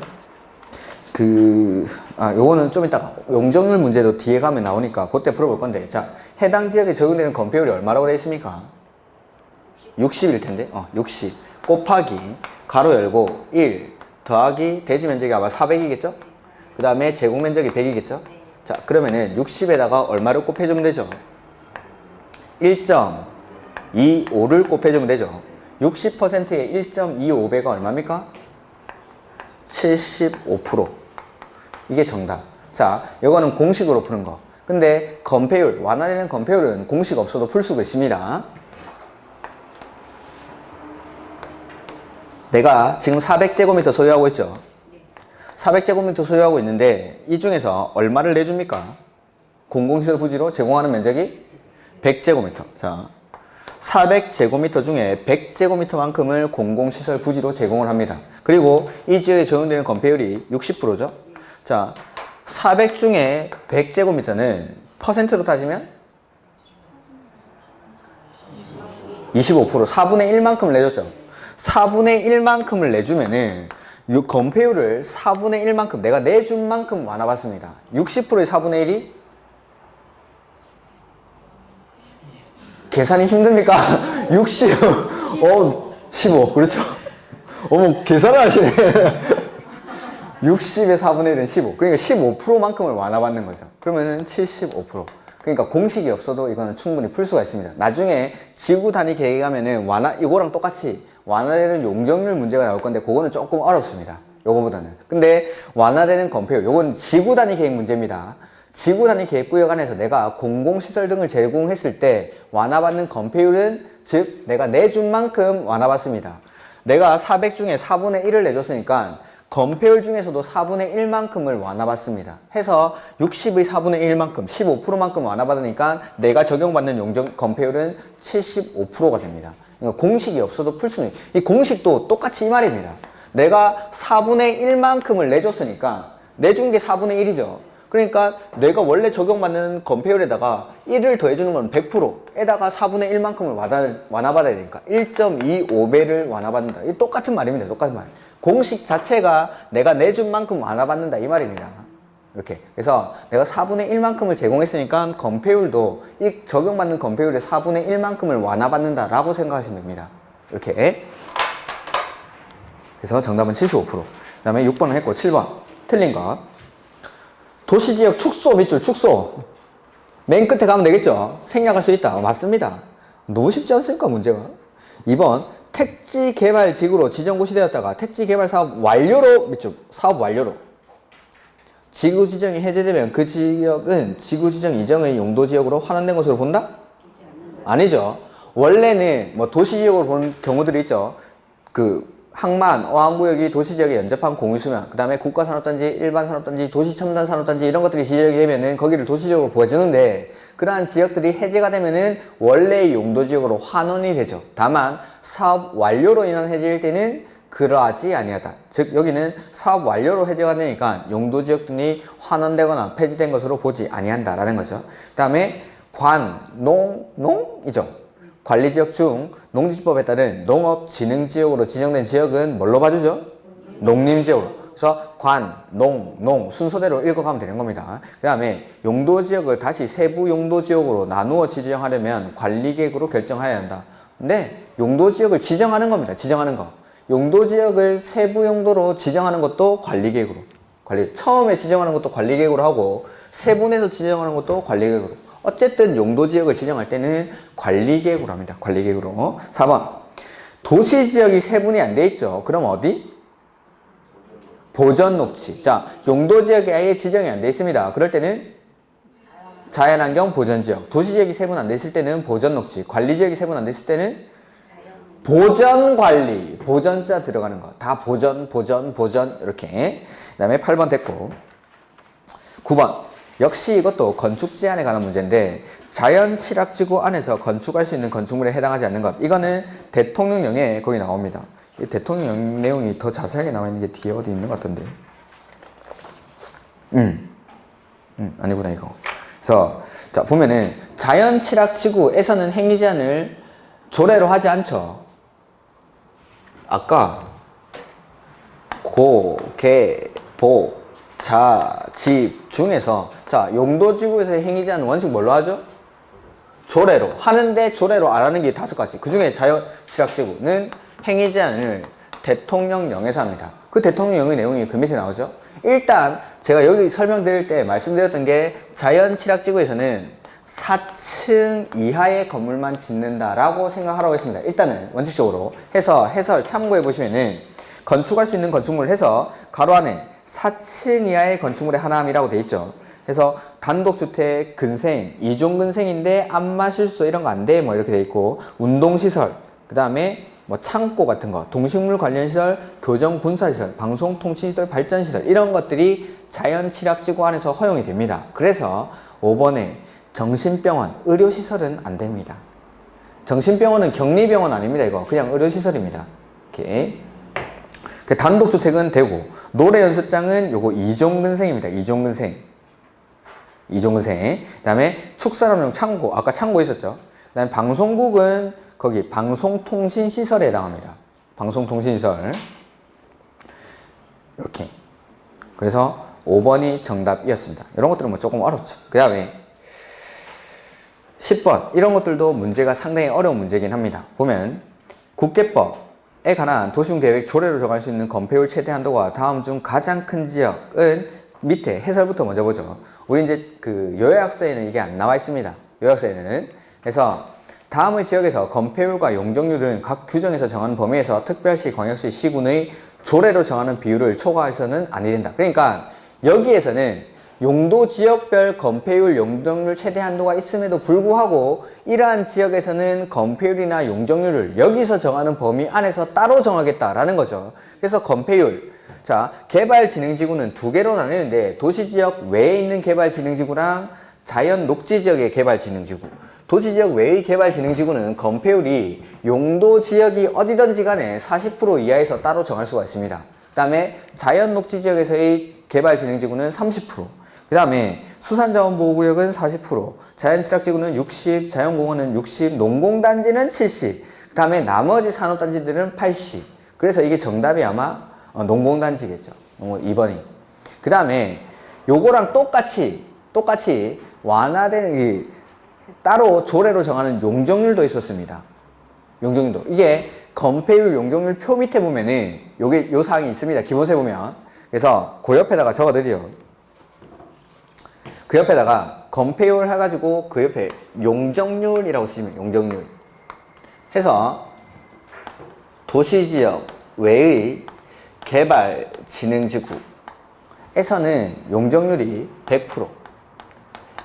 요거는 좀 이따가 용적률 문제도 뒤에 가면 나오니까 그때 풀어볼 건데, 자, 해당 지역에 적용되는 건폐율이 얼마라고 되어 있습니까? 60일 텐데, 60 곱하기 가로 열고 1 더하기 대지 면적이 아마 400이겠죠? 그 다음에 제공 면적이 100이겠죠? 자, 그러면은 60에다가 얼마를 곱해주면 되죠? 1.25를 곱해주면 되죠. 60%의 1.25배가 얼마입니까? 75%. 이게 정답. 자, 이거는 공식으로 푸는 거. 근데 건폐율, 완화되는 건폐율은 공식 없어도 풀 수가 있습니다. 내가 지금 400제곱미터 소유하고 있죠? 400제곱미터 소유하고 있는데 이 중에서 얼마를 내줍니까? 공공시설 부지로 제공하는 면적이 100제곱미터. 자, 400제곱미터 중에 100제곱미터만큼을 공공시설 부지로 제공을 합니다. 그리고 이 지역에 적용되는 건폐율이 60%죠. 자, 400 중에 100제곱미터는 퍼센트로 따지면 25%, 4분의 1만큼을 내줬죠. 4분의 1만큼을 내주면은 이 건폐율을 4분의 1만큼 내가 내준 만큼 완화받습니다. 60%의 4분의 1이 계산이 힘듭니까? 60, 15, 그렇죠? 계산을 하시네. 60의 4분의 1은 15. 그러니까 15%만큼을 완화받는 거죠. 그러면은 75%. 그러니까 공식이 없어도 이거는 충분히 풀 수가 있습니다. 나중에 지구 단위 계획하면은 이거랑 똑같이 완화되는 용적률 문제가 나올 건데, 그거는 조금 어렵습니다. 요거보다는. 근데 완화되는 건폐율, 요건 지구 단위 계획 문제입니다. 지구 단위 계획구역 안에서 내가 공공시설 등을 제공했을 때 완화받는 건폐율은 즉 내가 내준 만큼 완화받습니다. 내가 400 중에 4분의 1을 내줬으니까 건폐율 중에서도 4분의 1만큼을 완화받습니다. 해서 60의 4분의 1만큼 15%만큼 완화받으니까 내가 적용받는 용적 건폐율은 75%가 됩니다. 그러니까 공식이 없어도 풀 수는, 이 공식도 똑같이 이 말입니다. 내가 4분의 1만큼을 내줬으니까 내준 게 4분의 1이죠. 그러니까 내가 원래 적용받는 건폐율에다가 1을 더해주는 건 100%에다가 4분의 1만큼을 완화받아야 되니까 1.25배를 완화받는다. 이 똑같은 말입니다. 똑같은 말. 공식 자체가 내가 내준 만큼 완화받는다 이 말입니다. 이렇게. 그래서 내가 4분의 1만큼을 제공했으니까 건폐율도 이 적용받는 건폐율의 4분의 1만큼을 완화받는다 라고 생각하시면 됩니다. 이렇게. 그래서 정답은 75%. 그 다음에 6번은 했고 7번 틀린 것. 도시지역 축소 밑줄 축소. 맨 끝에 가면 되겠죠. 생략할 수 있다. 맞습니다. 너무 쉽지 않습니까 문제가. 2번 택지개발지구로 지정고시 되었다가 택지개발 사업 완료로 밑줄 사업 완료로 지구 지정이 해제되면 그 지역은 지구 지정 이정의 용도 지역으로 환원된 것으로 본다? 아니죠. 원래는 뭐 도시지역으로 보는 경우들이 있죠. 항만, 어항구역이 도시지역에 연접한 공유수면, 그 다음에 국가산업단지, 일반산업단지, 도시첨단산업단지 이런 것들이 지역이 되면은 거기를 도시지역으로 보여주는데, 그러한 지역들이 해제가 되면은 원래의 용도지역으로 환원이 되죠. 다만 사업 완료로 인한 해제일 때는 그러하지 아니하다. 즉 여기는 사업 완료로 해제가 되니까 용도지역들이 환원되거나 폐지된 것으로 보지 아니한다라는 거죠. 그 다음에 농이죠. 관리지역 중 농지법에 따른 농업진흥지역으로 지정된 지역은 뭘로 봐주죠? 농림지역으로. 그래서 농 순서대로 읽어가면 되는 겁니다. 그 다음에 용도지역을 다시 세부 용도지역으로 나누어 지정하려면 관리계획으로 결정해야 한다. 근데 용도지역을 지정하는 겁니다. 지정하는 거. 용도 지역을 세부 용도로 지정하는 것도 관리계획으로. 처음에 지정하는 것도 관리계획으로 하고 세분해서 지정하는 것도 관리계획으로. 어쨌든 용도 지역을 지정할 때는 관리계획으로 합니다. 관리계획으로. 4번. 도시 지역이 세분이 안 돼 있죠. 그럼 어디? 보전 녹지. 자, 용도 지역이 아예 지정이 안 돼 있습니다. 그럴 때는 자연환경 보전지역. 도시지역이 세분 안 돼 있을 때는 보전녹지. 관리지역이 세분 안 돼 있을 때는 보전관리. 보전자 들어가는 거. 다 보전 이렇게. 그 다음에 8번 됐고 9번. 역시 이것도 건축 제한에 관한 문제인데 자연취락지구 안에서 건축할 수 있는 건축물에 해당하지 않는 것. 이거는 대통령령에 거기 나옵니다. 이 대통령령 내용이 더 자세하게 나와 있는 게 뒤에 어디 있는 것 같던데. 아니구나 이거. 그래서 자 보면은 자연취락지구에서는 행위 제한을 조례로 하지 않죠. 아까 고, 개, 보, 자, 집 중에서 자 용도지구에서의 행위 제한 원칙 뭘로 하죠? 조례로 하는데 조례로 안 하는 게 5가지. 그 중에 자연취락지구는 행위 제한을 대통령령에서 합니다. 그 대통령령의 내용이 그 밑에 나오죠. 일단 제가 여기 설명드릴 때 말씀드렸던 게 자연취락지구에서는 4층 이하의 건물만 짓는다라고 생각하라고 했습니다. 일단은 원칙적으로 해서 해설 참고해 보시면은 건축할 수 있는 건축물을 해서 가로 안에 4층 이하의 건축물의 하나함이라고 돼 있죠. 그래서 단독주택, 근생, 이종근생인데 안마실소 이런 거 안 돼. 뭐 이렇게 돼 있고 운동시설, 그 다음에 뭐 창고 같은 거, 동식물 관련 시설, 교정 군사시설, 방송통신시설, 발전시설 이런 것들이 자연취락지구 안에서 허용이 됩니다. 그래서 5번에 정신병원, 의료시설은 안 됩니다. 정신병원은 격리병원 아닙니다. 이거 그냥 의료시설입니다. 이렇게. 단독주택은 되고 노래연습장은 요거 이종근생입니다. 이종근생. 그 다음에 축산업용 창고, 아까 창고 있었죠. 그 다음에 방송국은 거기 방송통신시설에 해당합니다. 방송통신시설. 이렇게. 그래서 5번이 정답이었습니다. 이런 것들은 뭐 조금 어렵죠. 그 다음에 10번. 이런 것들도 문제가 상당히 어려운 문제긴 합니다. 보면 국계법에 관한 도시계획 조례로 정할 수 있는 건폐율 최대 한도가 다음 중 가장 큰 지역은 밑에 해설부터 먼저 보죠. 우리 이제 그 요약서에는 이게 안 나와 있습니다. 요약서에는. 그래서 다음의 지역에서 건폐율과 용적률은 각 규정에서 정하는 범위에서 특별시, 광역시, 시군의 조례로 정하는 비율을 초과해서는 아니 된다. 그러니까 여기에서는 용도 지역별 건폐율, 용적률 최대 한도가 있음에도 불구하고 이러한 지역에서는 건폐율이나 용적률을 여기서 정하는 범위 안에서 따로 정하겠다라는 거죠. 그래서 건폐율. 자, 개발진흥지구는 2개로 나뉘는데 도시지역 외에 있는 개발진흥지구랑 자연녹지지역의 개발진흥지구. 도시지역 외의 개발진흥지구는 건폐율이 용도지역이 어디든지 간에 40% 이하에서 따로 정할 수가 있습니다. 그 다음에 자연녹지지역에서의 개발진흥지구는 30%. 그 다음에 수산자원보호구역은 40%, 자연취락지구는 60%, 자연공원은 60%, 농공단지는 70%, 그 다음에 나머지 산업단지들은 80%. 그래서 이게 정답이 아마 농공단지겠죠. 2번이. 그 다음에 요거랑 똑같이 완화되는 따로 조례로 정하는 용적률도 있었습니다. 용적률도. 이게 건폐율 용적률 표 밑에 보면은 요 사항이 있습니다. 기본서에 보면. 그래서 그 옆에다가 적어드려요. 그 옆에다가 건폐율 해가지고 그 옆에 용적률이라고 쓰시면 용적률 해서 도시지역 외의 개발진흥지구에서는 용적률이 100%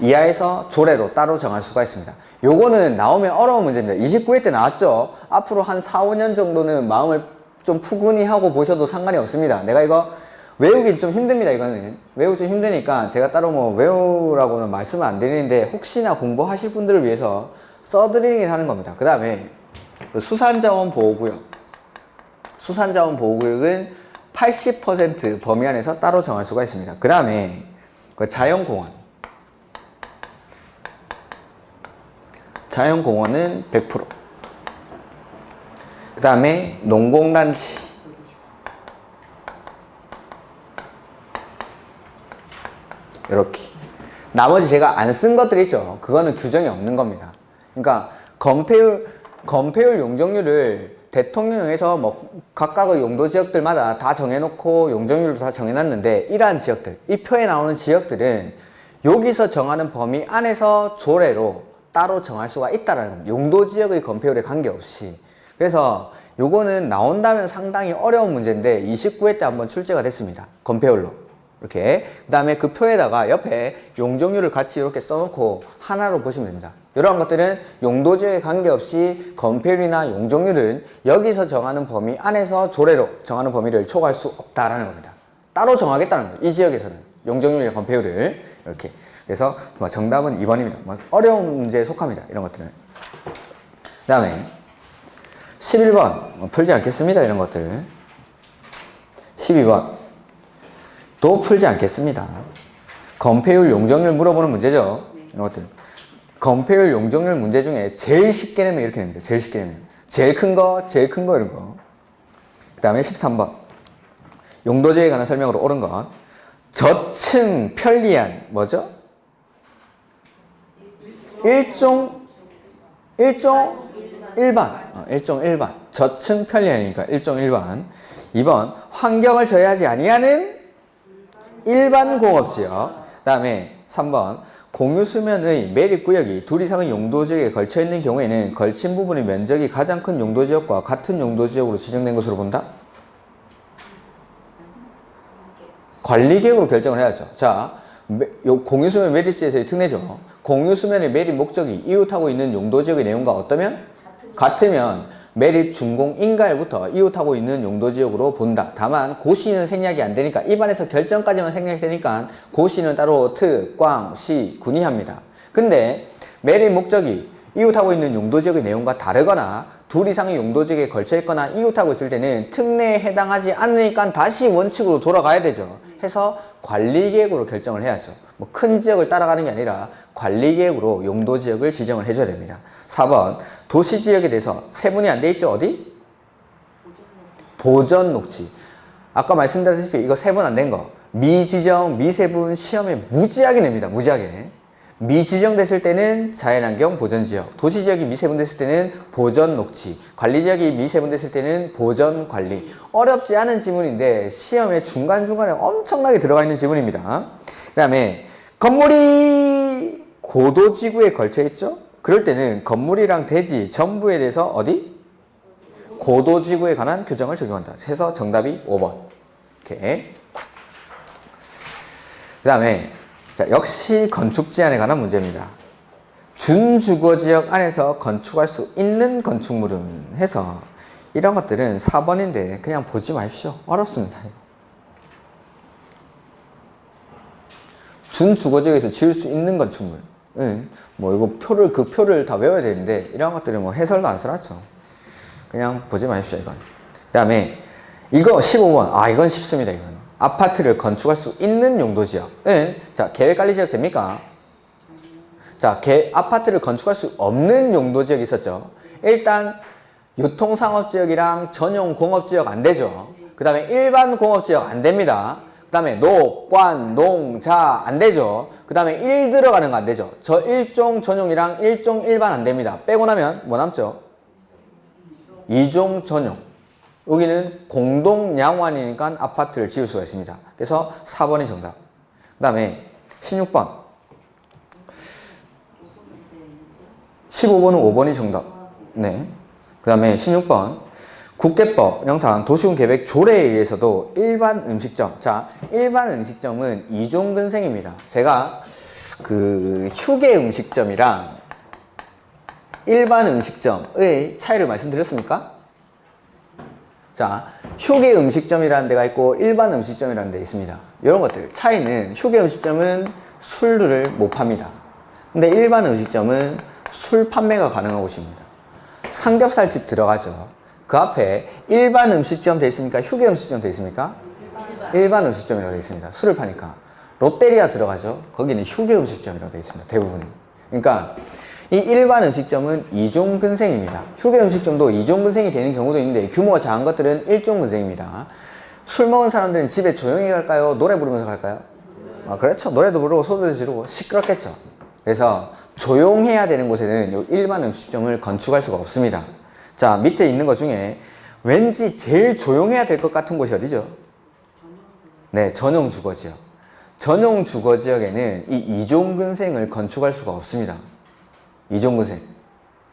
이하에서 조례로 따로 정할 수가 있습니다. 요거는 나오면 어려운 문제입니다. 29회 때 나왔죠. 앞으로 한 4, 5년 정도는 마음을 좀 푸근히 하고 보셔도 상관이 없습니다. 내가 이거 외우기 좀 힘듭니다. 이거는 외우기 좀 힘드니까 제가 따로 뭐 외우라고는 말씀을 안 드리는데 혹시나 공부하실 분들을 위해서 써드리긴 하는 겁니다. 그 다음에 수산자원보호구역. 수산자원보호구역은 80% 범위 안에서 따로 정할 수가 있습니다. 그 다음에 자연공원. 자연공원은 100%. 그 다음에 농공단지. 이렇게. 나머지 제가 안 쓴 것들 있죠. 그거는 규정이 없는 겁니다. 그러니까 건폐율 용적률을 대통령에서 뭐 각각의 용도 지역들마다 다 정해놓고 용적률도 다 정해놨는데 이러한 지역들, 이 표에 나오는 지역들은 여기서 정하는 범위 안에서 조례로 따로 정할 수가 있다라는 겁니다. 용도 지역의 건폐율에 관계없이. 그래서 요거는 나온다면 상당히 어려운 문제인데 29회 때 한번 출제가 됐습니다. 건폐율로. 이렇게. 그 다음에 그 표에다가 옆에 용적률을 같이 이렇게 써놓고 하나로 보시면 됩니다. 이러한 것들은 용도 지역에 관계없이 건폐율이나 용적률은 여기서 정하는 범위 안에서 조례로 정하는 범위를 초과할 수 없다라는 겁니다. 따로 정하겠다는 거예요. 이 지역에서는 용적률이나 건폐율을 이렇게. 그래서 정답은 2번입니다. 어려운 문제에 속합니다. 이런 것들은. 그 다음에 11번 풀지 않겠습니다. 이런 것들. 12번 또 풀지 않겠습니다. 건폐율, 용적률 물어보는 문제죠. 이런 것들. 건폐율, 용적률 문제 중에 제일 쉽게 내면 이렇게 냅니다. 제일 쉽게 내면. 제일 큰 거, 제일 큰 거 이런 거. 그 다음에 13번 용도지에 관한 설명으로 옳은 것. 저층 편리한 뭐죠? 일종 일반. 저층 편리하니까 일종 일반. 2번 환경을 저해하지 아니하는 일반 공업지역. 그 다음에 3번 공유수면의 매립구역이 둘 이상의 용도지역에 걸쳐있는 경우에는 걸친 부분의 면적이 가장 큰 용도지역과 같은 용도지역으로 지정된 것으로 본다? 관리계획으로 결정을 해야죠. 자, 요 공유수면 매립지에서의 특례죠. 공유수면의 매립 목적이 이웃하고 있는 용도지역의 내용과 어떠면? 같으면 매립 준공 인가일부터 이웃하고 있는 용도지역으로 본다. 다만 고시는 생략이 안 되니까 입안에서 결정까지만 생략이 되니까 고시는 따로 특, 꽝, 시, 군이 합니다. 근데 매립 목적이 이웃하고 있는 용도지역의 내용과 다르거나 둘 이상의 용도지역에 걸쳐 있거나 이웃하고 있을 때는 특례에 해당하지 않으니까 다시 원칙으로 돌아가야 되죠. 해서 관리계획으로 결정을 해야죠. 뭐 큰 지역을 따라가는 게 아니라 관리계획으로 용도지역을 지정을 해줘야 됩니다. 4번 도시지역에 대해서 세분이 안 돼 있죠. 어디? 보전녹지. 아까 말씀드렸다시피 이거 세분 안 된 거 미지정, 미세분 시험에 무지하게 냅니다. 무지하게. 미지정됐을 때는 자연환경 보전지역, 도시지역이 미세분됐을 때는 보전녹지, 관리지역이 미세분됐을 때는 보전관리. 어렵지 않은 지문인데 시험에 중간중간에 엄청나게 들어가 있는 지문입니다. 그 다음에 건물이 고도지구에 걸쳐 있죠. 그럴 때는 건물이랑 대지 전부에 대해서 어디? 고도지구에 관한 규정을 적용한다. 해서 정답이 5번. 이렇게. 그 다음에 자, 역시 건축 제한에 관한 문제입니다. 준주거지역 안에서 건축할 수 있는 건축물은 해서 이런 것들은 4번인데 그냥 보지 마십시오. 어렵습니다. 준주거지역에서 지을 수 있는 건축물. 뭐 이거 그 표를 다 외워야 되는데 이런 것들은 뭐 해설도 안 써놨죠. 그냥 보지 마십시오. 이건. 그 다음에 이거 15번. 아, 이건 쉽습니다. 이건. 아파트를 건축할 수 있는 용도지역은 자, 계획관리지역 됩니까? 자, 아파트를 건축할 수 없는 용도지역이 있었죠. 일단 유통상업지역이랑 전용공업지역 안 되죠. 그 다음에 일반 공업지역 안 됩니다. 그 다음에 녹, 관, 농, 자 안 되죠. 그 다음에 일 들어가는 거 안 되죠. 저 일종 전용이랑 일종 일반 안 됩니다. 빼고 나면 뭐 남죠? 이종 전용. 여기는 공동양환이니까 아파트를 지을 수가 있습니다. 그래서 4번이 정답. 그 다음에 16번. 15번은 5번이 정답. 네. 그 다음에 16번. 국계법 영상 도시군계획 조례에 의해서도 일반 음식점. 자, 일반 음식점은 이종근생입니다. 제가 그 휴게 음식점이랑 일반 음식점의 차이를 말씀드렸습니까? 자, 휴게 음식점이라는 데가 있고 일반 음식점이라는 데 있습니다. 이런 것들 차이는 휴게 음식점은 술을 못 팝니다. 근데 일반 음식점은 술 판매가 가능한 곳입니다. 삼겹살집 들어가죠. 그 앞에 일반 음식점 돼 있습니까? 휴게 음식점 돼 있습니까? 일반 음식점이라고 돼 있습니다. 술을 파니까. 롯데리아 들어가죠. 거기는 휴게 음식점이라고 돼 있습니다. 대부분이. 그러니까 이 일반 음식점은 이종근생입니다. 휴게 음식점도 이종근생이 되는 경우도 있는데 규모가 작은 것들은 일종근생입니다. 술 먹은 사람들은 집에 조용히 갈까요? 노래 부르면서 갈까요? 아, 그렇죠. 노래도 부르고 소리도 지르고 시끄럽겠죠. 그래서 조용해야 되는 곳에는 이 일반 음식점을 건축할 수가 없습니다. 자, 밑에 있는 것 중에 왠지 제일 조용해야 될 것 같은 곳이 어디죠? 네, 전용 주거지역. 전용 주거지역에는 이 이종근생을 건축할 수가 없습니다. 이종근생.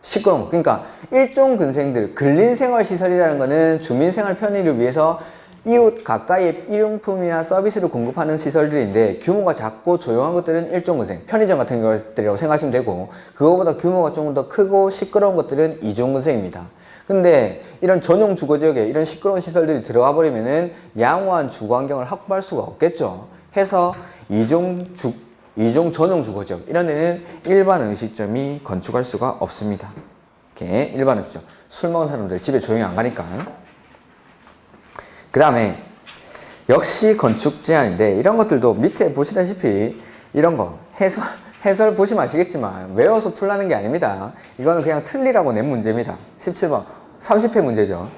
시끄러운 거. 그러니까 일종 근생들, 근린생활시설이라는 거는 주민생활 편의를 위해서 이웃 가까이에 일용품이나 서비스를 공급하는 시설들인데 규모가 작고 조용한 것들은 일종근생, 편의점 같은 것들이라고 생각하시면 되고 그거보다 규모가 좀 더 크고 시끄러운 것들은 이종근생입니다. 근데 이런 전용 주거지역에 이런 시끄러운 시설들이 들어와 버리면은 양호한 주거환경을 확보할 수가 없겠죠. 해서 이종 전용 주거지역 이런 데는 일반 음식점이 건축할 수가 없습니다. 이렇게 일반 음식점. 술 먹은 사람들 집에 조용히 안 가니까. 그 다음에 역시 건축 제한인데 이런 것들도 밑에 보시다시피 이런 거 해설 보시면 아시겠지만 외워서 풀라는 게 아닙니다. 이거는 그냥 틀리라고 낸 문제입니다. 17번 30회 문제죠.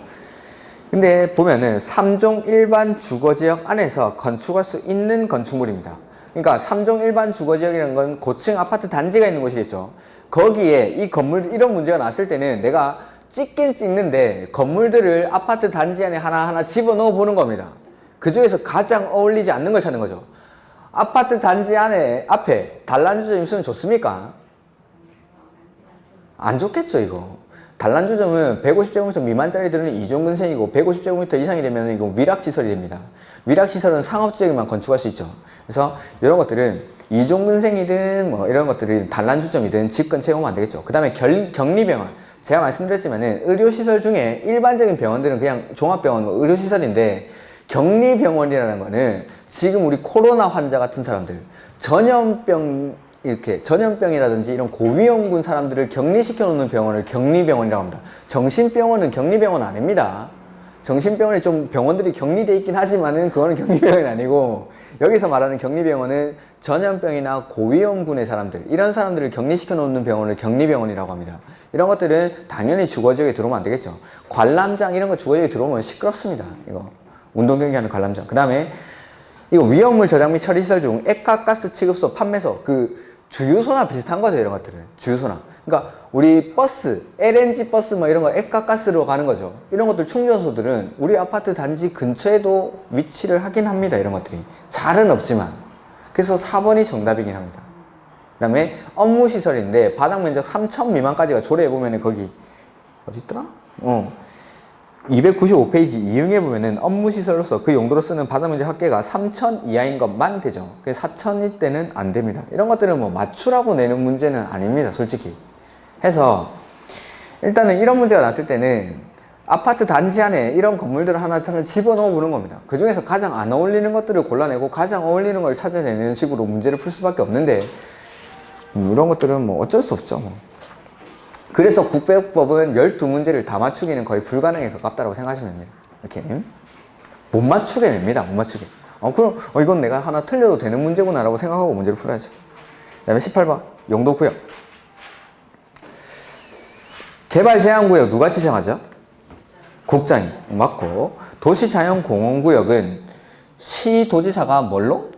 근데 보면은 3종 일반 주거지역 안에서 건축할 수 있는 건축물입니다. 그러니까 3종 일반 주거지역이라는 건 고층 아파트 단지가 있는 곳이겠죠. 거기에 이 건물 이런 문제가 났을 때는 내가 찍긴 찍는데 건물들을 아파트 단지 안에 하나하나 집어넣어 보는 겁니다. 그 중에서 가장 어울리지 않는 걸 찾는 거죠. 아파트 단지 앞에 단란주점 있으면 좋습니까? 안 좋겠죠, 이거. 단란주점은 150제곱미터 미만짜리들은 이종근생이고 150제곱미터 이상이 되면 이거 위락시설이 됩니다. 위락시설은 상업지역에만 건축할 수 있죠. 그래서 이런 것들은 이종근생이든 뭐 이런 것들이 단란주점이든 집 근처에 오면 안 되겠죠. 그 다음에 격리병원. 제가 말씀드렸지만은 의료시설 중에 일반적인 병원들은 그냥 종합병원, 의료시설인데 격리병원이라는 거는 지금 우리 코로나 환자 같은 사람들, 전염병이라든지 이런 고위험군 사람들을 격리시켜 놓는 병원을 격리병원이라고 합니다. 정신병원은 격리병원 아닙니다. 정신병원에 좀 병원들이 격리되어 있긴 하지만은 그거는 격리병원이 아니고 여기서 말하는 격리병원은 전염병이나 고위험군의 사람들 이런 사람들을 격리시켜 놓는 병원을 격리병원이라고 합니다. 이런 것들은 당연히 주거지역에 들어오면 안 되겠죠. 관람장 이런 거 주거지역에 들어오면 시끄럽습니다. 이거 운동경기하는 관람장. 그 다음에 이거 위험물 저장 및 처리 시설 중 액화가스 취급소, 판매소, 그 주유소나 비슷한 거죠. 이런 것들은 주유소나. 그러니까 우리 버스, LNG 버스 뭐 이런 거 액화가스로 가는 거죠. 이런 것들 충전소들은 우리 아파트 단지 근처에도 위치를 하긴 합니다. 이런 것들이 잘은 없지만. 그래서 4번이 정답이긴 합니다. 그 다음에 업무시설인데 바닥 면적 3,000 미만까지가 조례해보면 거기 어디 있더라? 295페이지 이응해보면은 업무시설로서 그 용도로 쓰는 바닥 면적 합계가 3,000 이하인 것만 되죠. 그래서 4,000일 때는 안 됩니다. 이런 것들은 뭐 맞추라고 내는 문제는 아닙니다. 솔직히. 해서 일단은 이런 문제가 났을 때는 아파트 단지 안에 이런 건물들을 하나를 집어넣어 보는 겁니다. 그 중에서 가장 안 어울리는 것들을 골라내고 가장 어울리는 걸 찾아내는 식으로 문제를 풀 수밖에 없는데 이런 것들은 뭐 어쩔 수 없죠. 뭐. 그래서 국배법은 12문제를 다 맞추기는 거의 불가능에 가깝다고 생각하시면 됩니다. 이렇게 못 맞추게 냅니다. 못 맞추게. 그럼 이건 내가 하나 틀려도 되는 문제구나 라고 생각하고 문제를 풀어야죠. 그 다음에 18번 용도구역. 개발제한구역 누가 지정하죠? 국장이. 맞고 도시자연공원구역은 시도지사가 뭘로?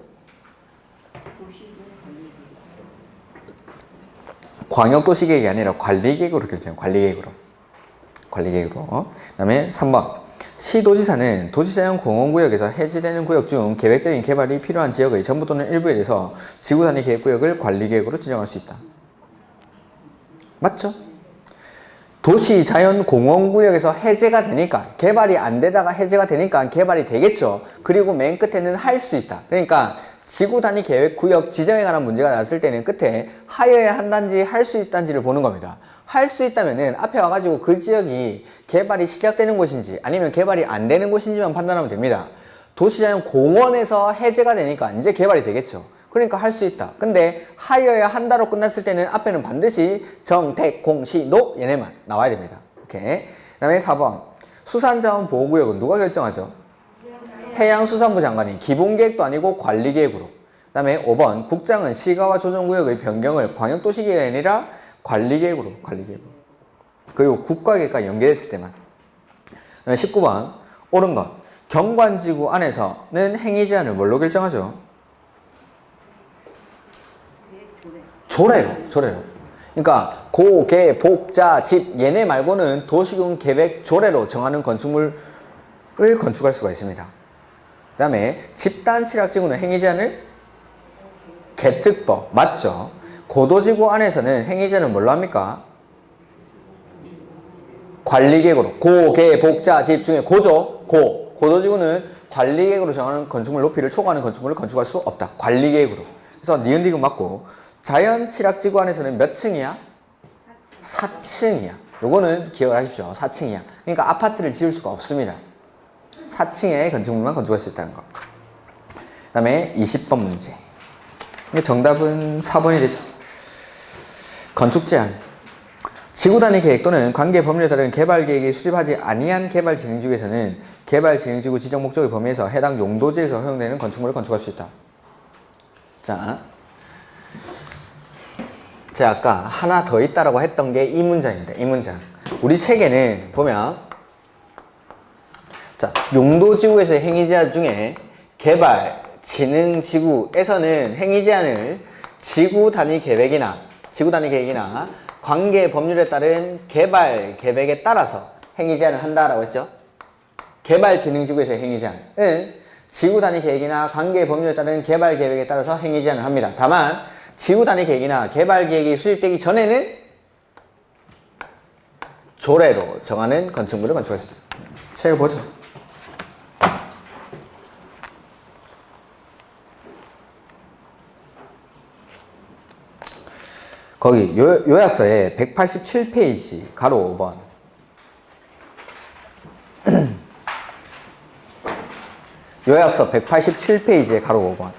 광역도시계획이 아니라 관리계획으로 결정해요. 관리계획으로. 그 다음에 3번 시도지사는 도시자연공원구역에서 해제되는 구역 중 계획적인 개발이 필요한 지역의 전부 또는 일부에 대해서 지구단위 계획구역을 관리계획으로 지정할 수 있다. 맞죠? 도시자연공원구역에서 해제가 되니까 개발이 안 되다가 해제가 되니까 개발이 되겠죠. 그리고 맨 끝에는 할 수 있다. 그러니까 지구단위 계획구역 지정에 관한 문제가 났을 때는 끝에 하여야 한단지 할 수 있단지를 보는 겁니다. 할 수 있다면은 앞에 와가지고 그 지역이 개발이 시작되는 곳인지 아니면 개발이 안 되는 곳인지만 판단하면 됩니다. 도시자연공원에서 해제가 되니까 이제 개발이 되겠죠. 그러니까 할 수 있다. 근데 하여야 한다로 끝났을 때는 앞에는 반드시 정택, 공시, 노 얘네만 나와야 됩니다. 이렇게. 그 다음에 4번 수산자원 보호구역은 누가 결정하죠? 해양수산부 장관이 기본계획도 아니고 관리계획으로. 그 다음에 5번 국장은 시가와 조정구역의 변경을 광역도시계획이 아니라 관리계획으로. 그리고 국가계획과 연계됐을 때만. 그 다음에 19번 옳은 것. 경관지구 안에서는 행위 제한을 뭘로 결정하죠? 조례로. 그러니까 고, 개, 복, 자, 집 얘네 말고는 도시군 계획 조례로 정하는 건축물을 건축할 수가 있습니다. 그 다음에 집단 칠학지구는 행위 제한을 개특법 맞죠? 고도지구 안에서는 행위 제한을 뭘로 합니까? 관리계획으로 고, 개, 복, 자, 집 중에 고죠. 고도지구는 관리계획으로 정하는 건축물 높이를 초과하는 건축물을 건축할 수 없다. 관리계획으로. 그래서 니은디귿 맞고 자연 칠학지구 안에서는 몇 층이야? 4층이야. 요거는 기억을 하십시오. 4층이야. 그러니까 아파트를 지을 수가 없습니다. 4층의 건축물만 건축할 수 있다는 거. 그 다음에 20번 문제. 정답은 4번이 되죠. 건축 제한. 지구 단위 계획 또는 관계 법률에 따른 개발 계획이 수립하지 아니한 개발 진행지구에서는 개발 진행지구 지정 목적의 범위에서 해당 용도지에서 허용되는 건축물을 건축할 수 있다. 자, 제가 아까 하나 더 있다라고 했던 게 이 문장입니다. 이 문장. 우리 책에는 보면 자, 용도지구에서의 행위 제한 중에 개발 진흥지구에서는 행위 제한을 지구 단위 계획이나 관계 법률에 따른 개발 계획에 따라서 행위 제한을 한다라고 했죠. 개발 진흥지구에서의 행위 제한은 지구 단위 계획이나 관계 법률에 따른 개발 계획에 따라서 행위 제한을 합니다. 다만 지구 단위 계획이나 개발 계획이 수립되기 전에는 조례로 정하는 건축물을 건축할 수 있다. 책을 보죠. 거기 요약서에 187페이지 가로 5번 요약서 187페이지에 가로 5번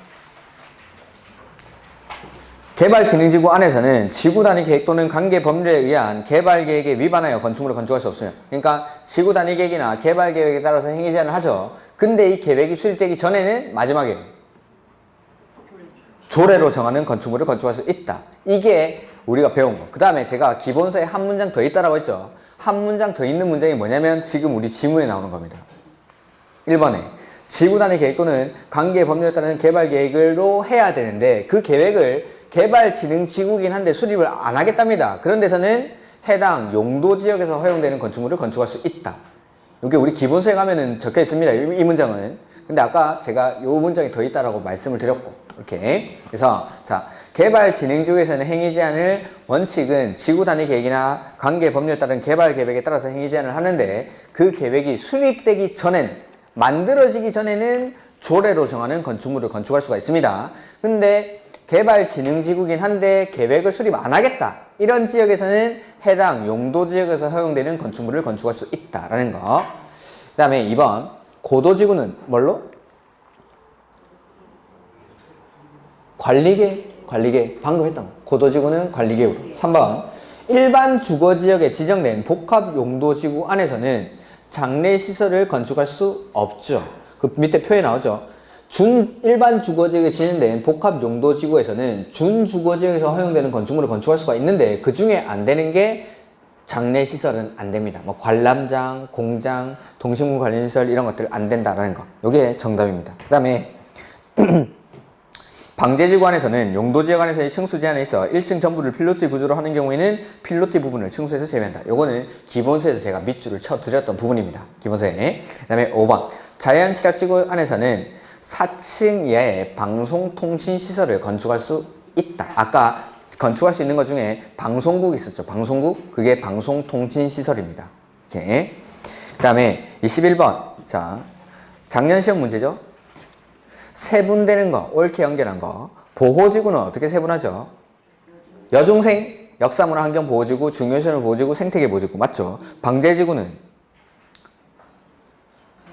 개발진흥지구 안에서는 지구 단위 계획 또는 관계 법률에 의한 개발 계획에 위반하여 건축물을 건축할 수 없습니다. 그러니까 지구 단위 계획이나 개발 계획에 따라서 행위 제한을 하죠. 근데 이 계획이 수립되기 전에는 마지막에 조례로 정하는 건축물을 건축할 수 있다. 이게 우리가 배운 거. 그 다음에 제가 기본서에 한 문장 더 있다라고 했죠. 한 문장 더 있는 문장이 뭐냐면 지금 우리 지문에 나오는 겁니다. 1번에 지구 단위 계획 또는 관계 법률에 따른 개발 계획으로 해야 되는데 그 계획을 개발진흥지구이긴 한데 수립을 안 하겠답니다. 그런 데서는 해당 용도지역에서 허용되는 건축물을 건축할 수 있다. 이게 우리 기본서에 가면은 적혀 있습니다. 이 문장은. 근데 아까 제가 이 문장이 더 있다라고 말씀을 드렸고 이렇게. 그래서 자, 개발진흥지구에서는 행위 제한을 원칙은 지구 단위 계획이나 관계 법률에 따른 개발 계획에 따라서 행위 제한을 하는데 그 계획이 수립되기 전에는 만들어지기 전에는 조례로 정하는 건축물을 건축할 수가 있습니다. 근데 개발진흥지구긴 한데 계획을 수립 안 하겠다. 이런 지역에서는 해당 용도지역에서 허용되는 건축물을 건축할 수 있다라는 거. 그 다음에 2번 고도지구는 뭘로? 관리계획 방금 했던 거. 고도지구는 관리계획으로. 3번 일반 주거지역에 지정된 복합용도지구 안에서는 장례시설을 건축할 수 없죠. 그 밑에 표에 나오죠. 일반 주거지역에 진행된 복합용도지구에서는 준주거지역에서 허용되는 건축물을 건축할 수가 있는데 그 중에 안 되는 게 장례시설은 안 됩니다. 뭐 관람장, 공장, 동식물 관련시설 이런 것들 안 된다라는 거. 이게 정답입니다. 그 다음에 방제지구 안에서는 용도지역 안에서의 층수 제한에 있어 1층 전부를 필로티 구조로 하는 경우에는 필로티 부분을 층수에서 제외한다. 요거는 기본서에서 제가 밑줄을 쳐드렸던 부분입니다. 기본서에. 그 다음에 5번 자연취락지구 안에서는 4층 이하의 방송통신시설을 건축할 수 있다. 아까 건축할 수 있는 것 중에 방송국 있었죠. 방송국. 그게 방송통신시설입니다. 이렇게. 그 다음에 21번. 자, 작년 시험 문제죠. 세분되는 거, 옳게 연결한 거. 보호지구는 어떻게 세분하죠? 여중생, 역사문화 환경보호지구, 중요시설 보호지구, 생태계 보호지구. 맞죠? 방제지구는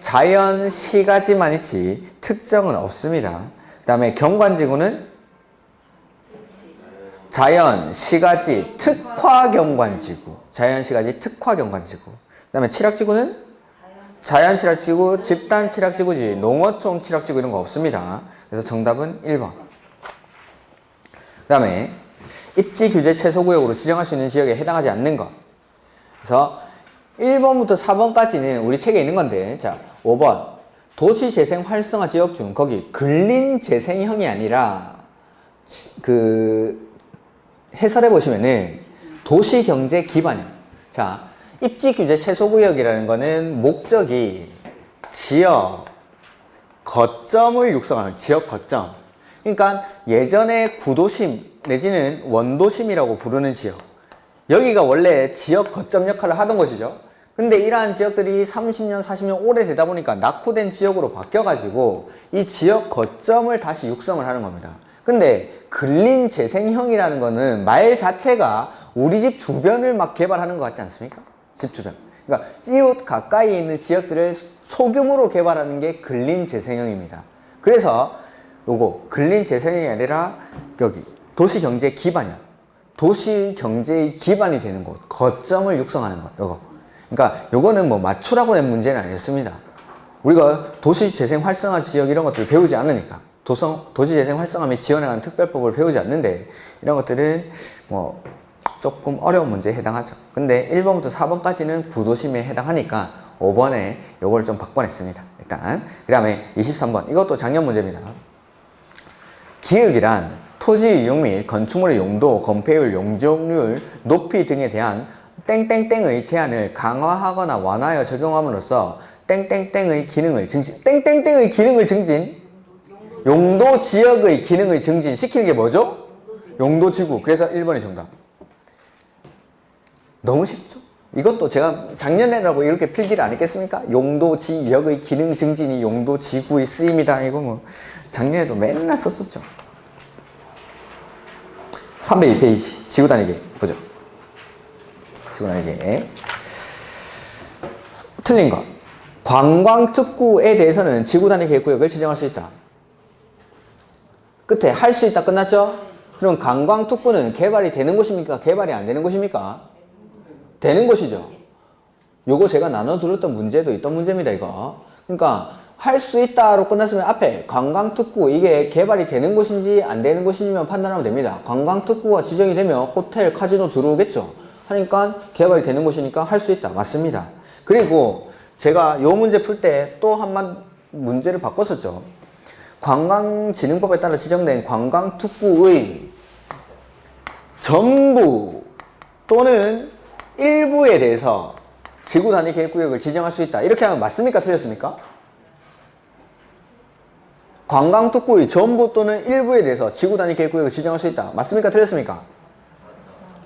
자연 시가지만 있지 특정은 없습니다. 그 다음에 경관지구는 자연 시가지 특화 경관지구. 자연 시가지 특화 경관지구. 그 다음에 칠학지구는 자연 칠학지구, 집단 칠학지구지 농어촌 칠학지구 이런 거 없습니다. 그래서 정답은 1번. 그 다음에 입지 규제 최소구역으로 지정할 수 있는 지역에 해당하지 않는 것. 그래서 1번부터 4번까지는 우리 책에 있는 건데, 자, 5번. 도시재생 활성화 지역 중, 거기 근린재생형이 아니라, 해설해 보시면은, 도시경제 기반형. 자, 입지규제 최소구역이라는 거는 목적이 지역 거점을 육성하는 지역 거점. 그러니까 예전에 구도심 내지는 원도심이라고 부르는 지역. 여기가 원래 지역 거점 역할을 하던 곳이죠. 근데 이러한 지역들이 30년, 40년 오래되다 보니까 낙후된 지역으로 바뀌어가지고 이 지역 거점을 다시 육성을 하는 겁니다. 근데 근린재생형이라는 거는 말 자체가 우리 집 주변을 막 개발하는 것 같지 않습니까? 집 주변. 그러니까 이웃 가까이에 있는 지역들을 소규모로 개발하는 게 근린재생형입니다. 그래서 요거 근린재생형이 아니라 여기 도시경제 기반형. 도시경제의 기반이 되는 곳, 거점을 육성하는 것. 요거. 그러니까 요거는 뭐 맞추라고 낸 문제는 아니었습니다. 우리가 도시재생 활성화 지역 이런 것들을 배우지 않으니까. 도시재생 활성화 및 지원에 관한 특별법을 배우지 않는데 이런 것들은 뭐 조금 어려운 문제에 해당하죠. 근데 1번부터 4번까지는 구도심에 해당하니까 5번에 요걸 좀 바꿔냈습니다. 일단 그 다음에 23번 이것도 작년 문제입니다. 기역이란 토지 이용 및 건축물의 용도, 건폐율, 용적률, 높이 등에 대한 땡땡땡의 제한을 강화하거나 완화하여 적용함으로써 땡땡땡의 기능을 증진, 땡땡땡의 기능을 증진, 용도 지역의 기능을 증진시키는 게 뭐죠? 용도지구. 그래서 1번이 정답. 너무 쉽죠? 이것도 제가 작년에라고 이렇게 필기를 안 했겠습니까? 용도지역의 기능 증진이 용도지구의 쓰임이다. 이거 뭐 작년에도 맨날 썼었죠. 302페이지 지구 다니기 보죠. 지구 다니기. 틀린 것. 관광특구에 대해서는 지구 단위 계획구역을 지정할 수 있다. 끝에 할 수 있다 끝났죠? 그럼 관광특구는 개발이 되는 곳입니까? 개발이 안 되는 곳입니까? 되는 곳이죠. 요거 제가 나눠 들었던 문제도 있던 문제입니다, 이거. 그러니까 할 수 있다로 끝났으면 앞에 관광특구 이게 개발이 되는 곳인지 안 되는 곳인지만 판단하면 됩니다. 관광특구가 지정이 되면 호텔, 카지노 들어오겠죠. 하니까 개발이 되는 곳이니까 할 수 있다. 맞습니다. 그리고 제가 요 문제 풀 때 또 한 문제를 바꿨었죠. 관광진흥법에 따라 지정된 관광특구의 전부 또는 일부에 대해서 지구 단위 계획구역을 지정할 수 있다. 이렇게 하면 맞습니까? 틀렸습니까? 관광특구의 전부 또는 일부에 대해서 지구 단위 계획구역을 지정할 수 있다. 맞습니까? 틀렸습니까?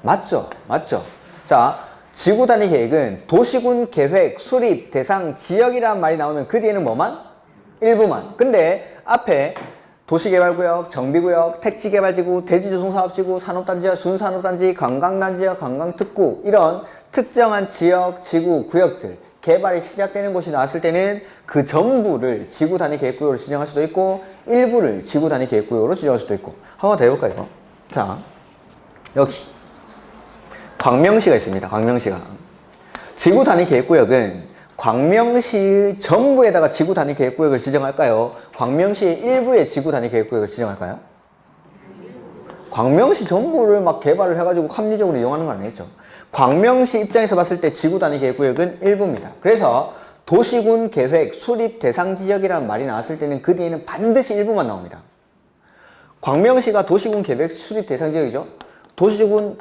맞죠? 맞죠? 자, 지구 단위 계획은 도시군 계획 수립 대상 지역이라는 말이 나오면 그 뒤에는 뭐만? 일부만. 근데 앞에 도시개발구역, 정비구역, 택지개발지구, 대지조성사업지구, 산업단지와 준산업단지, 관광단지와 관광특구 이런 특정한 지역, 지구, 구역들 개발이 시작되는 곳이 나왔을 때는 그 전부를 지구 단위 계획구역으로 지정할 수도 있고 일부를 지구 단위 계획구역으로 지정할 수도 있고 한번 더 해볼까요? 이거? 자, 여기 광명시가 있습니다. 광명시가. 지구 단위 계획구역은 광명시 전부에다가 지구 단위 계획구역을 지정할까요? 광명시 일부에 지구 단위 계획구역을 지정할까요? 광명시 전부를 막 개발을 해가지고 합리적으로 이용하는 건 아니겠죠. 광명시 입장에서 봤을 때 지구 단위 계획구역은 일부입니다. 그래서 도시군 계획 수립 대상 지역이라는 말이 나왔을 때는 그 뒤에는 반드시 일부만 나옵니다. 광명시가 도시군 계획 수립 대상 지역이죠. 도시군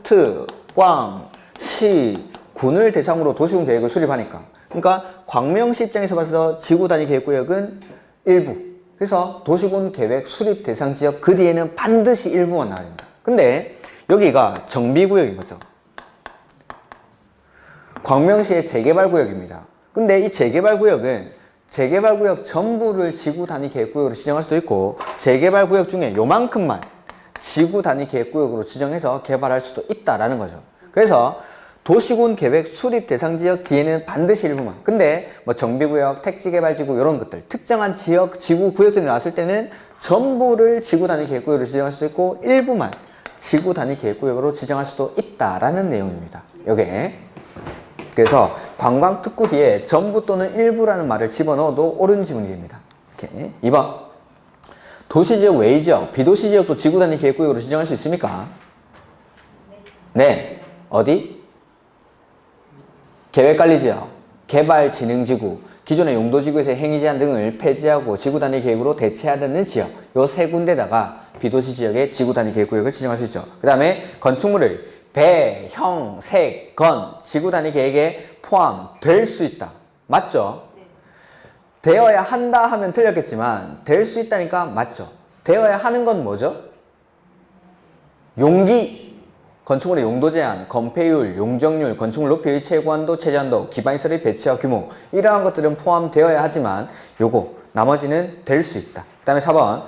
시, 군을 대상으로 도시군 계획을 수립하니까. 그러니까 광명시 입장에서 봐서 지구 단위 계획구역은 일부. 그래서 도시군 계획 수립 대상 지역 그 뒤에는 반드시 일부만 나와야 됩니다. 근데 여기가 정비구역인 거죠. 광명시의 재개발구역입니다. 근데 이 재개발구역은 재개발구역 전부를 지구 단위 계획구역으로 지정할 수도 있고 재개발구역 중에 요만큼만 지구 단위 계획구역으로 지정해서 개발할 수도 있다라는 거죠. 그래서 도시군 계획 수립 대상 지역 뒤에는 반드시 일부만. 근데 뭐 정비구역, 택지개발지구 이런 것들 특정한 지역, 지구, 구역들이 나왔을 때는 전부를 지구 단위 계획구역으로 지정할 수도 있고 일부만 지구 단위 계획구역으로 지정할 수도 있다라는 내용입니다. 요게. 그래서 관광특구 뒤에 전부 또는 일부라는 말을 집어넣어도 옳은 지문입니다. 이렇게. 2번. 도시지역 외의 지역, 비도시 지역도 지구 단위 계획구역으로 지정할 수 있습니까? 네. 어디? 계획관리지역, 개발진흥지구, 기존의 용도지구에서의 행위제한 등을 폐지하고 지구단위 계획으로 대체하려는 지역 요 세 군데다가 비도시 지역의 지구단위 계획구역을 지정할 수 있죠. 그 다음에 건축물의 배, 형, 색, 건, 지구 단위 계획에 포함될 수 있다. 맞죠? 되어야 한다 하면 틀렸겠지만 될 수 있다니까 맞죠? 되어야 하는 건 뭐죠? 용기, 건축물의 용도 제한, 건폐율, 용적률, 건축물 높이의 최고한도, 최저한도, 기반시설의 배치와 규모 이러한 것들은 포함되어야 하지만 요거 나머지는 될 수 있다. 그 다음에 4번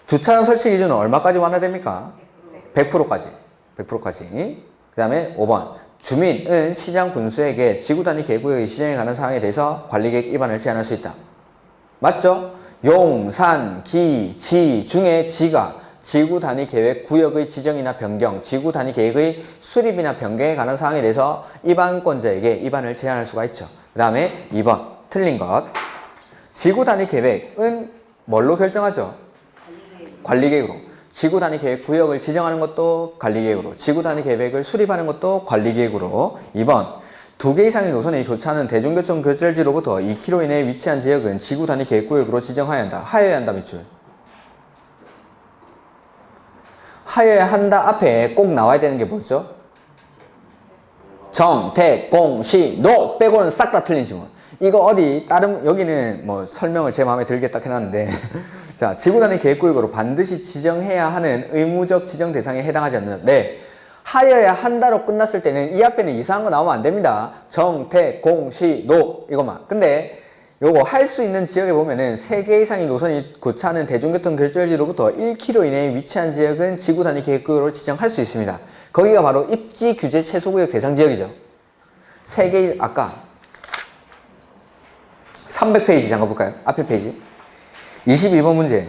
주차장 설치 기준은 얼마까지 완화됩니까? 100%까지. 100%까지. 그 다음에 5번 주민은 시장 군수에게 지구 단위 계획구역의 지정에 관한 사항에 대해서 관리계획 위반을 제한할 수 있다. 맞죠? 용, 산, 기, 지 중에 지가 지구 단위 계획 구역의 지정이나 변경, 지구 단위 계획의 수립이나 변경에 관한 사항에 대해서 위반권자에게 위반을 제한할 수가 있죠. 그 다음에 2번 틀린 것. 지구 단위 계획은 뭘로 결정하죠? 관리계획으로. 지구 단위 계획 구역을 지정하는 것도 관리계획으로, 지구 단위 계획을 수립하는 것도 관리계획으로. 2번 2개 이상의 노선이 교차하는 대중교통 교절지로부터 2km 이내에 위치한 지역은 지구 단위 계획 구역으로 지정하여야 한다. 하여야 한다 밑줄. 하여야 한다 앞에 꼭 나와야 되는 게 뭐죠? 정, 태, 공, 시, 노 빼고는 싹 다 틀린 지문. 이거 어디 다른 여기는 뭐 설명을 제 마음에 들게 딱 해놨는데 자, 지구 단위 계획구역으로 반드시 지정해야 하는 의무적 지정 대상에 해당하지 않는다. 네. 하여야 한다로 끝났을 때는 이 앞에는 이상한 거 나오면 안 됩니다. 정, 태, 공, 시, 노 이것만. 근데 요거 할 수 있는 지역에 보면은 3개 이상의 노선이 교차하는 대중교통 결절지로부터 1km 이내에 위치한 지역은 지구 단위 계획구역으로 지정할 수 있습니다. 거기가 바로 입지 규제 최소구역 대상 지역이죠. 3개 아까 300페이지 잠깐 볼까요? 앞에 페이지 22번 문제에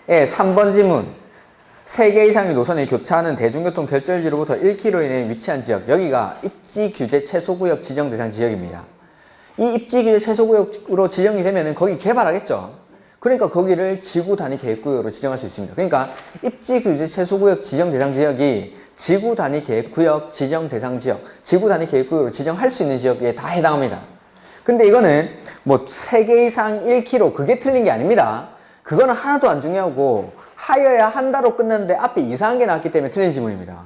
3번 지문 3개 이상의 노선이 교차하는 대중교통 결절지로부터 1km 이내에 위치한 지역 여기가 입지 규제 최소구역 지정 대상 지역입니다. 이 입지 규제 최소구역으로 지정이 되면은 거기 개발하겠죠. 그러니까 거기를 지구 단위 계획구역으로 지정할 수 있습니다. 그러니까 입지 규제 최소구역 지정 대상 지역이 지구 단위 계획구역 지정 대상 지역, 지구 단위 계획구역으로 지정할 수 있는 지역에 다 해당합니다. 근데 이거는 뭐 3개 이상 1km 그게 틀린 게 아닙니다. 그거는 하나도 안 중요하고 하여야 한다로 끝났는데 앞에 이상한 게 나왔기 때문에 틀린 지문입니다.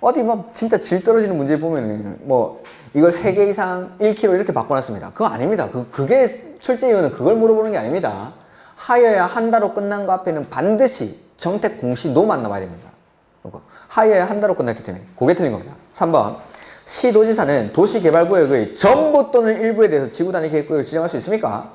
어디 뭐 진짜 질 떨어지는 문제 보면은 뭐 이걸 3개 이상 1km 이렇게 바꿔놨습니다. 그거 아닙니다. 그게 출제 이유는 그걸 물어보는 게 아닙니다. 하여야 한다로 끝난 거 앞에는 반드시 정택 공시 노만 나와야 됩니다. 하여야 한다로 끝났기 때문에 그게 틀린 겁니다. 3번 시도지사는 도시개발구역의 전부 또는 일부에 대해서 지구단위 계획구역을 지정할 수 있습니까?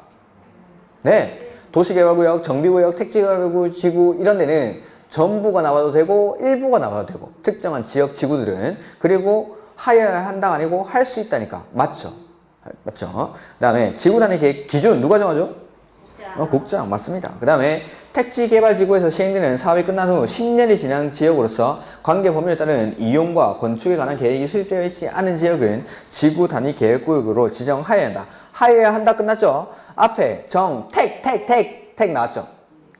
네. 도시개발구역, 정비구역, 택지개발구역, 지구 이런 데는 전부가 나와도 되고 일부가 나와도 되고 특정한 지역 지구들은 그리고 하여야 한다가 아니고 할 수 있다니까 맞죠? 맞죠? 그 다음에 지구단위 계획 기준 누가 정하죠? 국장 맞습니다. 그 다음에 택지개발지구에서 시행되는 사업이 끝난 후 10년이 지난 지역으로서 관계 법률에 따른 이용과 건축에 관한 계획이 수립되어 있지 않은 지역은 지구 단위 계획구역으로 지정하여야 한다. 하여야 한다 끝났죠? 앞에 정, 택 나왔죠?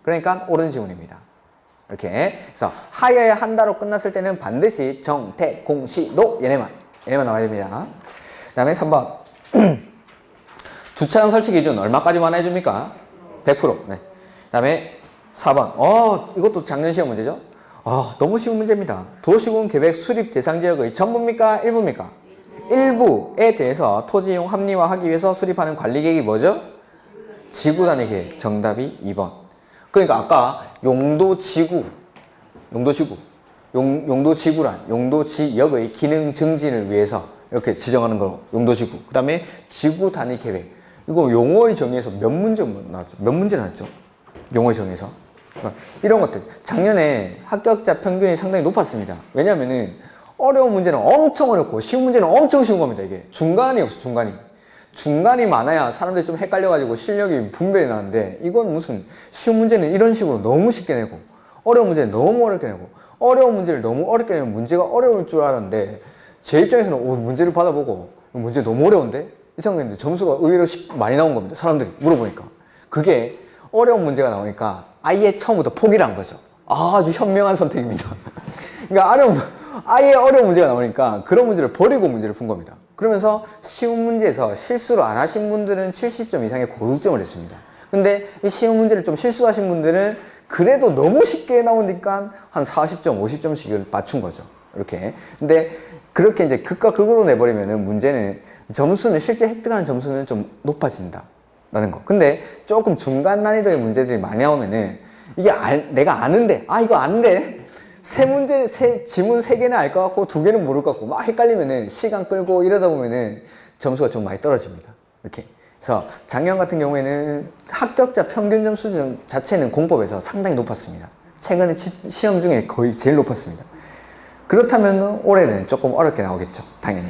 그러니까 옳은 지문입니다. 이렇게 그래서 하여야 한다로 끝났을 때는 반드시 정, 택, 공, 시, 노 얘네만 나와야 됩니다. 그 다음에 3번 주차장 설치 기준 얼마까지 완화해 줍니까? 100%. 네. 그 다음에 4번 이것도 작년 시험 문제죠? 너무 쉬운 문제입니다. 도시군 계획 수립 대상 지역의 전부입니까? 일부입니까? 일부에 대해서 토지 이용 합리화하기 위해서 수립하는 관리계획이 뭐죠? 지구 단위 계획. 정답이 2번. 그러니까 아까 용도지구란 용도지역의 기능 증진을 위해서 이렇게 지정하는 거 용도지구. 그 다음에 지구 단위 계획. 이거 용어의 정의에서 몇 문제 나왔죠? 몇 문제 나왔죠? 용어의 정의에서. 이런 것들. 작년에 합격자 평균이 상당히 높았습니다. 왜냐면은 어려운 문제는 엄청 어렵고 쉬운 문제는 엄청 쉬운 겁니다. 이게 중간이 없어. 중간이 많아야 사람들이 좀 헷갈려가지고 실력이 분별이 나는데 이건 무슨 쉬운 문제는 이런 식으로 너무 쉽게 내고 어려운 문제는 너무 어렵게 내고 어려운 문제를 너무 어렵게 내면 문제가 어려울 줄 알았는데 제 입장에서는 문제를 받아보고 문제 너무 어려운데? 이 생각했는데 점수가 의외로 많이 나온 겁니다. 사람들이 물어보니까. 그게 어려운 문제가 나오니까 아예 처음부터 포기를 한 거죠. 아주 현명한 선택입니다. 그러니까 아예 어려운 문제가 나오니까 그런 문제를 버리고 문제를 푼 겁니다. 그러면서 쉬운 문제에서 실수를 안 하신 분들은 70점 이상의 고득점을 했습니다. 근데 이 쉬운 문제를 좀 실수하신 분들은 그래도 너무 쉽게 나오니까 한 40점, 50점씩을 맞춘 거죠. 이렇게. 근데 그렇게 이제 극과 극으로 내버리면은 문제는 점수는 실제 획득하는 점수는 좀 높아진다. 라는 거. 근데 조금 중간 난이도의 문제들이 많이 나오면은 이게 내가 아는데, 이거 아는데 지문 3개는 알 것 같고 2개는 모를 것 같고 막 헷갈리면은 시간 끌고 이러다 보면은 점수가 좀 많이 떨어집니다. 이렇게. 그래서 작년 같은 경우에는 합격자 평균 점수 자체는 공법에서 상당히 높았습니다. 최근에 시험 중에 거의 제일 높았습니다. 그렇다면 올해는 조금 어렵게 나오겠죠. 당연히.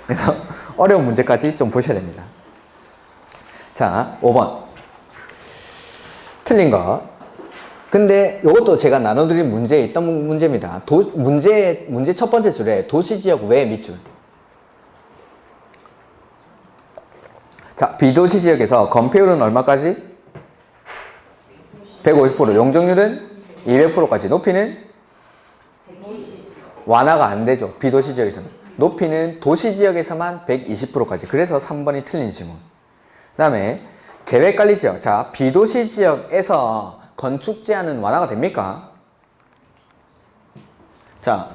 그래서 어려운 문제까지 좀 보셔야 됩니다. 자, 5번. 틀린 거. 근데 이것도 제가 나눠드린 문제에 있던 문제입니다. 문제 첫 번째 줄에 도시지역 외 밑줄. 자, 비도시 지역에서 건폐율은 얼마까지? 150%. 용적률은 200%까지. 높이는? 완화가 안 되죠. 비도시 지역에서는. 높이는 도시 지역에서만 120%까지. 그래서 3번이 틀린 질문. 그 다음에 계획관리 지역. 자, 비도시 지역에서 건축 제한은 완화가 됩니까? 자,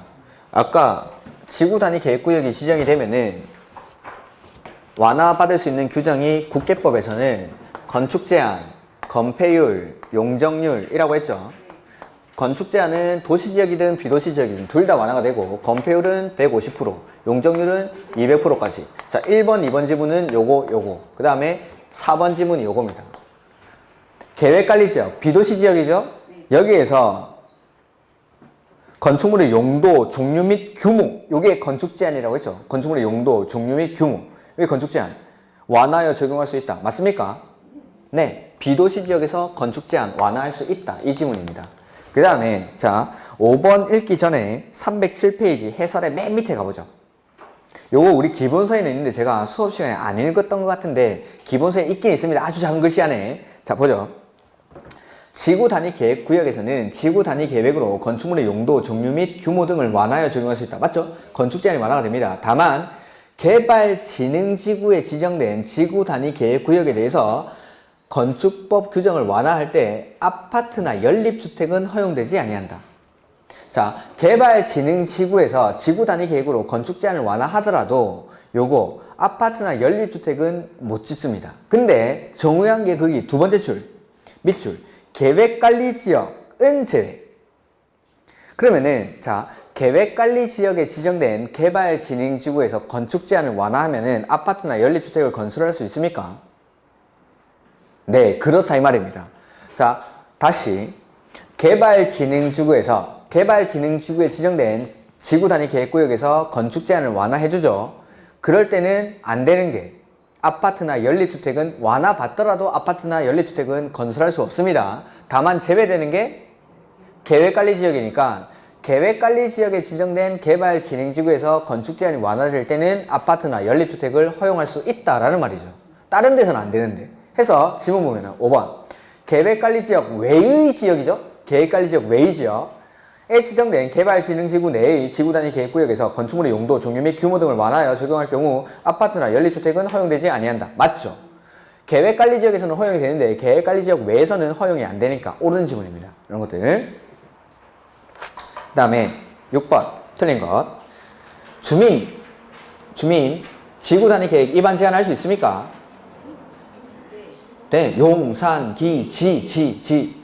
아까 지구 단위 계획구역이 지정이 되면은 완화받을 수 있는 규정이 국계법에서는 건축 제한, 건폐율, 용적률이라고 했죠. 건축 제한은 도시 지역이든 비도시 지역이든 둘 다 완화가 되고 건폐율은 150%, 용적률은 200%까지. 자, 1번, 2번 지문은 요거. 그 다음에 4번 지문이 요겁니다. 계획관리 지역, 비도시 지역이죠? 여기에서 건축물의 용도, 종류 및 규모, 요게 건축 제한이라고 했죠. 건축물의 용도, 종류 및 규모. 여기 건축 제한. 완화하여 적용할 수 있다. 맞습니까? 네. 비도시 지역에서 건축 제한 완화할 수 있다. 이 지문입니다. 그 다음에 자 5번 읽기 전에 307페이지 해설의 맨 밑에 가보죠. 요거 우리 기본서에는 있는데 제가 수업 시간에 안 읽었던 것 같은데 기본서에 있긴 있습니다. 아주 작은 글씨 안에. 자 보죠. 지구 단위 계획 구역에서는 지구 단위 계획으로 건축물의 용도, 종류 및 규모 등을 완화하여 적용할 수 있다. 맞죠? 건축 제한이 완화가 됩니다. 다만 개발진흥지구에 지정된 지구 단위 계획 구역에 대해서 건축법 규정을 완화할 때 아파트나 연립주택은 허용되지 아니한다. 자, 개발진흥지구에서 지구 단위 계획으로 건축 제한을 완화하더라도 요거 아파트나 연립주택은 못 짓습니다. 근데 정의한 게 거기 두 번째 줄, 밑줄. 계획관리지역은 제외. 그러면은 자 계획관리지역에 지정된 개발진흥지구에서 건축 제한을 완화하면은 아파트나 연립주택을 건설할 수 있습니까? 네, 그렇다 이 말입니다. 자, 다시 개발진흥지구에 지정된 지구단위 계획구역에서 건축 제한을 완화해주죠. 그럴 때는 안 되는 게 아파트나 연립주택은 완화받더라도 아파트나 연립주택은 건설할 수 없습니다. 다만 제외되는 게 계획관리지역이니까 계획관리지역에 지정된 개발진흥지구에서 건축 제한이 완화될 때는 아파트나 연립주택을 허용할 수 있다라는 말이죠. 다른 데서는 안 되는데. 해서 지문 보면은 5번 계획관리지역 외의 지역이죠. 계획관리지역 외의 지역에 지정된 개발진흥지구 내의 지구단위 계획구역에서 건축물의 용도, 종류 및 규모 등을 완화하여 적용할 경우 아파트나 연립주택은 허용되지 아니한다. 맞죠? 계획관리지역에서는 허용이 되는데 계획관리지역 외에서는 허용이 안 되니까 옳은 지문입니다. 이런 것들. 그 다음에 6번 틀린 것. 주민 지구단위 계획 입안 제한할 수 있습니까? 네, 용, 산, 기, 지.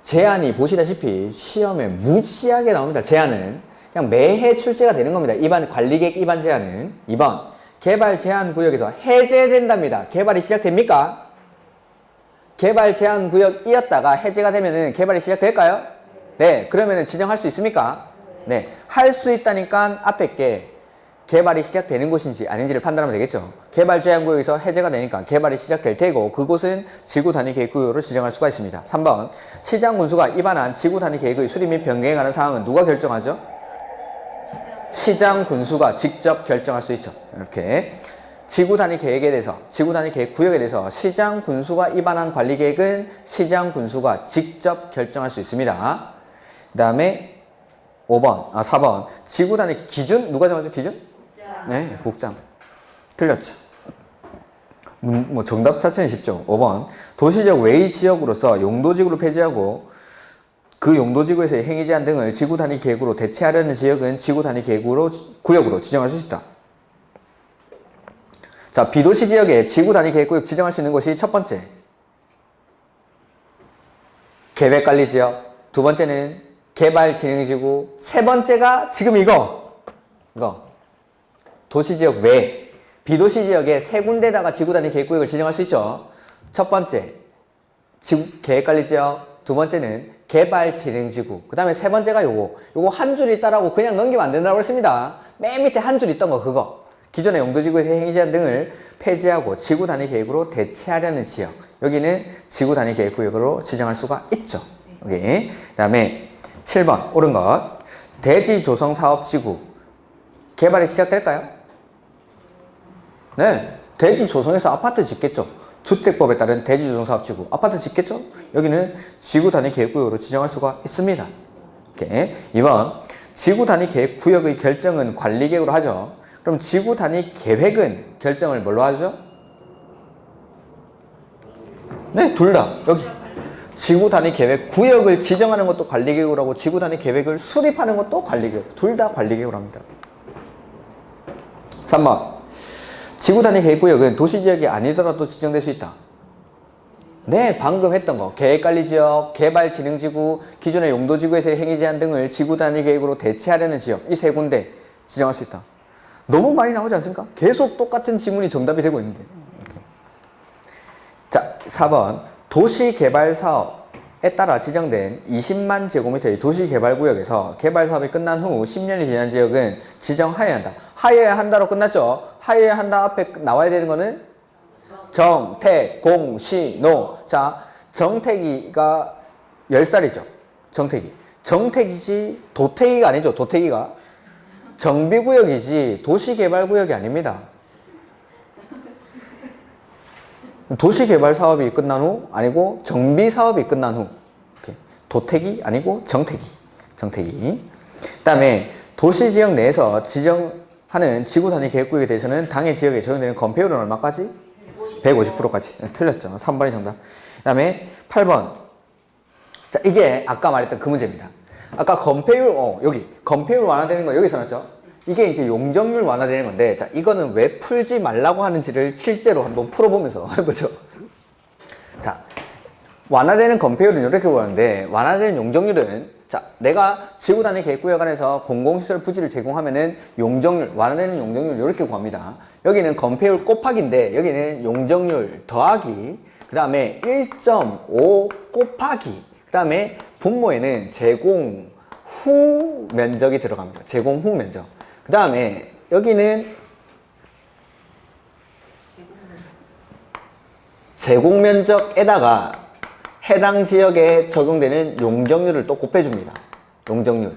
제한이 보시다시피 시험에 무지하게 나옵니다. 제한은 그냥 매해 출제가 되는 겁니다. 관리계획 입안 제한은. 2번 개발 제한 구역에서 해제된답니다. 개발이 시작됩니까? 개발 제한 구역이었다가 해제가 되면은 개발이 시작될까요? 네, 그러면은 지정할 수 있습니까? 네, 할 수 있다니까 앞에 게 개발이 시작되는 곳인지 아닌지를 판단하면 되겠죠. 개발 제한 구역에서 해제가 되니까 개발이 시작될 테고 그곳은 지구 단위 계획 구역으로 지정할 수가 있습니다. 3번 시장 군수가 입안한 지구 단위 계획의 수립 및 변경에 관한 사항은 누가 결정하죠? 시장 군수가 직접 결정할 수 있죠. 이렇게 지구 단위 계획에 대해서 지구 단위 계획 구역에 대해서 시장 군수가 입안한 관리 계획은 시장 군수가 직접 결정할 수 있습니다. 그 다음에 4번 지구 단위 기준 누가 정하죠? 기준? 네, 국장. 틀렸죠. 정답 자체는 쉽죠. 5번 도시적 외의 지역으로서 용도지구를 폐지하고 그 용도지구에서의 행위 제한 등을 지구 단위 계획으로 대체하려는 지역은 지구 단위 구역으로 지정할 수 있다. 자, 비도시 지역에 지구 단위 계획구역 지정할 수 있는 곳이 첫 번째, 계획관리지역, 두 번째는 개발진흥지구, 세 번째가 지금 이거 도시지역 외 비도시 지역에 세 군데다가 지구 단위 계획구역을 지정할 수 있죠. 첫 번째, 계획관리지역, 두 번째는 개발진흥지구, 그 다음에 세 번째가 요거 한 줄 있다라고 그냥 넘기면 안 된다고 했습니다. 맨 밑에 한 줄 있던 거 그거. 기존의 용도지구에서 행위 제한 등을 폐지하고 지구 단위 계획으로 대체하려는 지역. 여기는 지구 단위 계획구역으로 지정할 수가 있죠. 여기. 그 다음에 7번 옳은 것. 대지 조성 사업지구 개발이 시작될까요? 네. 대지 조성해서 아파트 짓겠죠. 주택법에 따른 대지 조성 사업지구 아파트 짓겠죠. 여기는 지구 단위 계획구역으로 지정할 수가 있습니다. 오케이. 2번 지구 단위 계획구역의 결정은 관리계획으로 하죠. 그럼 지구 단위 계획은 결정을 뭘로 하죠? 네, 둘 다. 여기 지구 단위 계획 구역을 지정하는 것도 관리계획으로 하고 지구 단위 계획을 수립하는 것도 관리계획. 둘 다 관리계획으로 합니다. 3번 지구 단위 계획구역은 도시지역이 아니더라도 지정될 수 있다. 네, 방금 했던 거 계획관리지역, 개발진흥지구, 기존의 용도지구에서의 행위 제한 등을 지구 단위 계획으로 대체하려는 지역, 이 세 군데 지정할 수 있다. 너무 많이 나오지 않습니까? 계속 똑같은 지문이 정답이 되고 있는데. 자, 4번 도시개발사업에 따라 지정된 20만 제곱미터의 도시개발구역에서 개발사업이 끝난 후 10년이 지난 지역은 지정하여야 한다. 하여야 한다로 끝났죠? 하여야 한다 앞에 나와야 되는 거는 정택, 공, 시, 노. 자, 정택이가 10살이죠. 정택이. 정택이지 도택이가 아니죠. 도택이가. 정비구역이지 도시개발구역이 아닙니다. 도시개발사업이 끝난 후 아니고 정비사업이 끝난 후. 도택이 아니고 정택이. 그 다음에 도시지역 내에서 지정하는 지구단위 계획구역에 대해서는 당해 지역에 적용되는 건폐율은 얼마까지? 150%까지. 틀렸죠. 3번이 정답. 그 다음에 8번. 자, 이게 아까 말했던 그 문제입니다. 아까 건폐율, 여기 건폐율 완화되는 거 여기서 나왔죠? 이게 이제 용적률 완화되는 건데, 자, 이거는 왜 풀지 말라고 하는지를 실제로 한번 풀어보면서 해보죠. 자, 완화되는 건폐율은 이렇게 보는데, 완화되는 용적률은, 자, 내가 지구 단위 계획구역 안에서 공공시설 부지를 제공하면은 용적률, 완화되는 용적률 이렇게 구합니다. 여기는 건폐율 곱하기인데, 여기는 용적률 더하기, 그 다음에 1.5 곱하기, 그 다음에 분모에는 제공 후 면적이 들어갑니다. 제공 후 면적. 그 다음에 여기는 제공 면적에다가 해당 지역에 적용되는 용적률을 또 곱해줍니다. 용적률.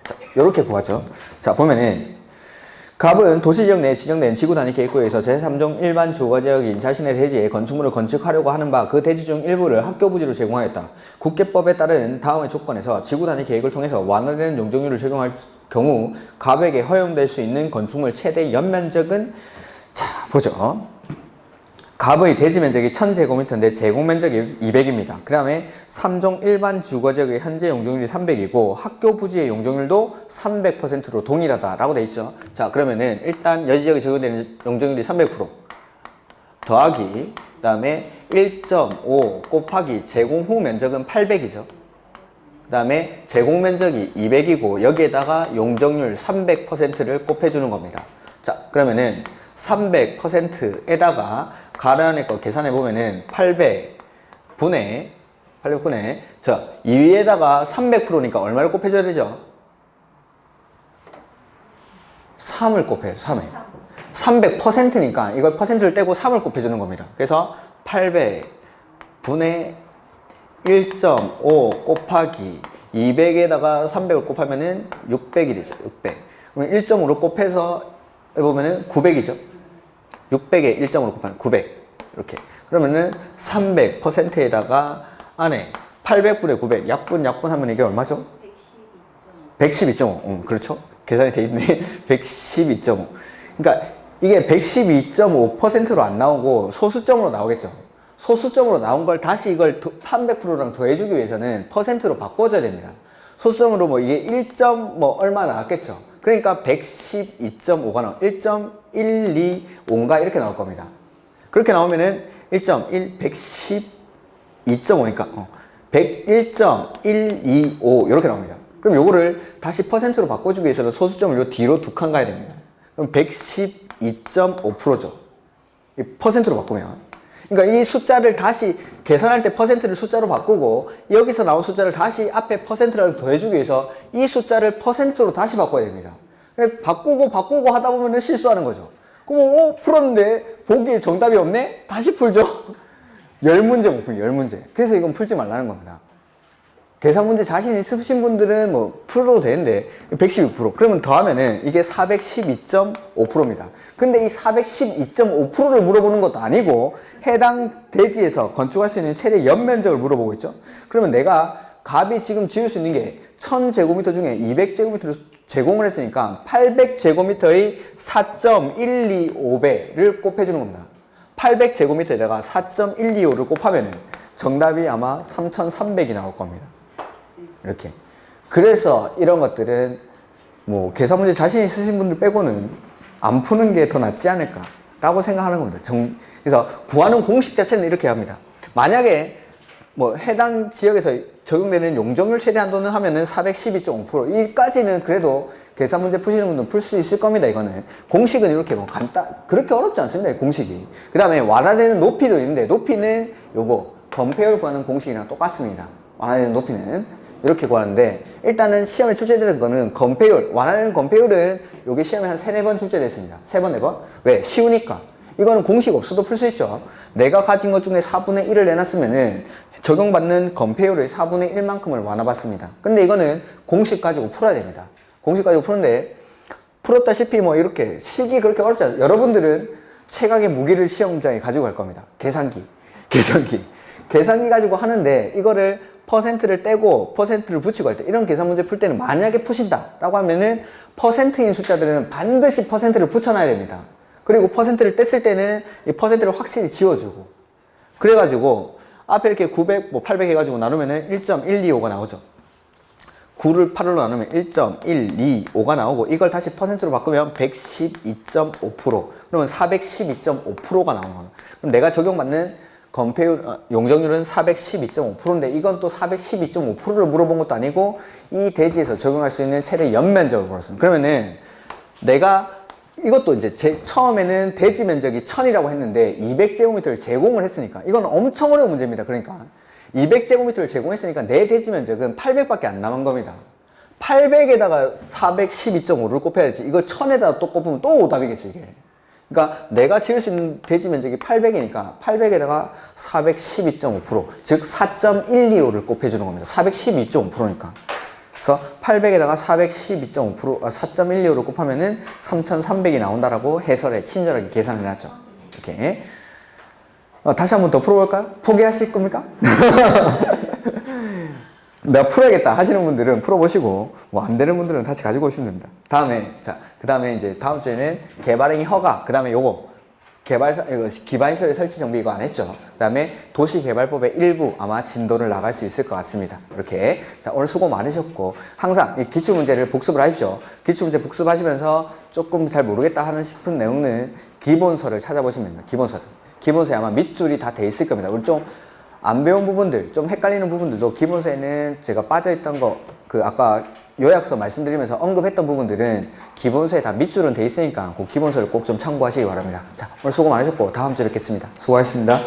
자, 이렇게 구하죠. 자, 보면은 갑은 도시지역 내에 지정된 지구단위 계획구역에서 제3종 일반 주거지역인 자신의 대지에 건축물을 건축하려고 하는 바 그 대지 중 일부를 학교부지로 제공하였다. 국계법에 따른 다음의 조건에서 지구단위 계획을 통해서 완화되는 용적률을 적용할 경우 갑에게 허용될 수 있는 건축물 최대 연면적은, 자, 보죠. 갑의 대지 면적이 1000제곱미터인데 제공면적이 200입니다. 그 다음에 3종 일반 주거지역의 현재 용적률이 300이고 학교 부지의 용적률도 300%로 동일하다라고 돼 있죠. 자, 그러면은 일단 여지역에 적용되는 용적률이 300% 더하기, 그 다음에 1.5 곱하기 제공 후 면적은 800이죠. 그 다음에 제공면적이 200이고 여기에다가 용적률 300%를 곱해주는 겁니다. 자, 그러면은 300%에다가 가로 안에 거 계산해 보면은 800분의 자, 이 위에다가 300%니까 얼마를 곱해줘야 되죠? 3을 곱해요. 3에 300%니까 이걸 퍼센트를 떼고 3을 곱해주는 겁니다. 그래서 800분의 1.5 곱하기 200에다가 300을 곱하면은 600이 되죠. 600. 그러면 1.5로 곱해서 해보면은 900이죠. 600에 1.5로 곱하면 900. 이렇게. 그러면은 300%에다가 안에 800분의 900. 약분 하면 이게 얼마죠? 112.5. 그렇죠. 계산이 돼 있네. 112.5. 그러니까 이게 112.5%로 안 나오고 소수점으로 나오겠죠. 소수점으로 나온 걸 다시 이걸 300%랑 더해주기 위해서는 퍼센트로 바꿔줘야 됩니다. 소수점으로 뭐 이게 1. 뭐 얼마 나왔겠죠. 그러니까 112.5가 나와. 1.125인가 이렇게 나올 겁니다. 그렇게 나오면은 1.1, 112.5니까 101.125 이렇게 나옵니다. 그럼 요거를 다시 퍼센트로 바꿔주기 위해서는 소수점을 요 뒤로 두 칸 가야 됩니다. 그럼 112.5%죠. 퍼센트로 바꾸면. 그러니까 이 숫자를 다시 계산할 때 퍼센트를 숫자로 바꾸고 여기서 나온 숫자를 다시 앞에 퍼센트를 더해주기 위해서 이 숫자를 퍼센트로 다시 바꿔야 됩니다. 바꾸고 하다 보면 실수하는 거죠. 그럼 풀었는데 보기에 정답이 없네? 다시 풀죠. 10문제 못 풀죠. 10문제. 그래서 이건 풀지 말라는 겁니다. 계산 문제 자신 있으신 분들은 뭐 풀어도 되는데 112%. 그러면 더하면은 이게 412.5%입니다. 근데 이 412.5%를 물어보는 것도 아니고 해당 대지에서 건축할 수 있는 최대 연면적을 물어보고 있죠. 그러면 내가 값이 지금 지을 수 있는 게 1000제곱미터 중에 200제곱미터를 제공을 했으니까 800제곱미터의 4.125배를 곱해주는 겁니다. 800제곱미터에다가 4.125를 곱하면 정답이 아마 3300이 나올 겁니다. 이렇게. 그래서 이런 것들은 뭐 계산 문제 자신 있으신 분들 빼고는 안 푸는 게 더 낫지 않을까라고 생각하는 겁니다. 그래서 구하는 공식 자체는 이렇게 합니다. 만약에 뭐 해당 지역에서 적용되는 용적률 최대 한도는 하면은 412.5% 이까지는 그래도 계산 문제 푸시는 분들은 풀 수 있을 겁니다. 이거는 공식은 이렇게 뭐 그렇게 어렵지 않습니다. 공식이. 그 다음에 완화되는 높이도 있는데 높이는 요거 건폐율 구하는 공식이랑 똑같습니다. 완화되는 높이는 이렇게 구하는데 일단은 시험에 출제되는 거는 건폐율, 완화되는 건폐율은 요게 시험에 한 3, 4번 출제됐습니다. 3번, 4번. 왜? 쉬우니까. 이거는 공식 없어도 풀 수 있죠. 내가 가진 것 중에 4분의 1을 내놨으면은 적용받는 건폐율의 4분의 1만큼을 완화받습니다. 근데 이거는 공식 가지고 풀어야 됩니다. 공식 가지고 푸는데 풀었다시피 뭐 이렇게 식이 그렇게 어렵지 않아요. 여러분들은 최강의 무기를 시험장에 가지고 갈 겁니다. 계산기 가지고 하는데 이거를 퍼센트를 떼고 퍼센트를 붙이고 할 때 이런 계산 문제 풀 때는 만약에 푸신다 라고 하면은 퍼센트인 숫자들은 반드시 퍼센트를 붙여놔야 됩니다. 그리고 퍼센트를 뗐을 때는 이 퍼센트를 확실히 지워주고 그래가지고 앞에 이렇게 900, 뭐 800 해가지고 나누면은 1.125가 나오죠. 9를 8로 나누면 1.125가 나오고 이걸 다시 퍼센트로 바꾸면 112.5% 그러면 412.5%가 나오는 거예요. 그럼 내가 적용받는 건폐율, 용적률은 412.5%인데 이건 또 412.5%를 물어본 것도 아니고 이 대지에서 적용할 수 있는 최대 연면적을 물었습니다. 그러면은 내가 이것도 이제 처음에는 대지 면적이 1000이라고 했는데 200제곱미터를 제공을 했으니까 이건 엄청 어려운 문제입니다. 그러니까 200제곱미터를 제공했으니까 내 대지 면적은 800밖에 안 남은 겁니다. 800에다가 412.5를 곱해야지 이걸 1000에다가 또 곱으면 또 오답이겠죠 이게. 그러니까 내가 지을 수 있는 대지 면적이 800이니까 800에다가 412.5% 즉 4.125를 곱해주는 겁니다. 412.5%니까. 그래서 800에다가 412.5% 4.125를 곱하면은 3300이 나온다라고 해설에 친절하게 계산을 해놨죠. 이렇게. 다시 한번 더 풀어볼까요? 포기하실 겁니까? 내가 풀어야겠다 하시는 분들은 풀어보시고 뭐 안 되는 분들은 다시 가지고 오시면 됩니다. 그 다음에 이제 다음 주에는 개발행위 허가, 그 다음에 요거 이거 기반시설 설치 정비 이거 안 했죠. 그 다음에 도시개발법의 일부 아마 진도를 나갈 수 있을 것 같습니다. 이렇게. 자, 오늘 수고 많으셨고 항상 이 기출문제를 복습을 하십시오. 기출문제 복습하시면서 조금 잘 모르겠다 하는 싶은 내용은 기본서를 찾아보시면 됩니다. 기본서에 아마 밑줄이 다 돼 있을 겁니다. 우리 좀 안 배운 부분들, 좀 헷갈리는 부분들도 기본서에는 제가 빠져있던 거, 아까 요약서 말씀드리면서 언급했던 부분들은 기본서에 다 밑줄은 돼 있으니까 그 기본서를 꼭 좀 참고하시기 바랍니다. 자, 오늘 수고 많으셨고 다음 주에 뵙겠습니다. 수고하셨습니다.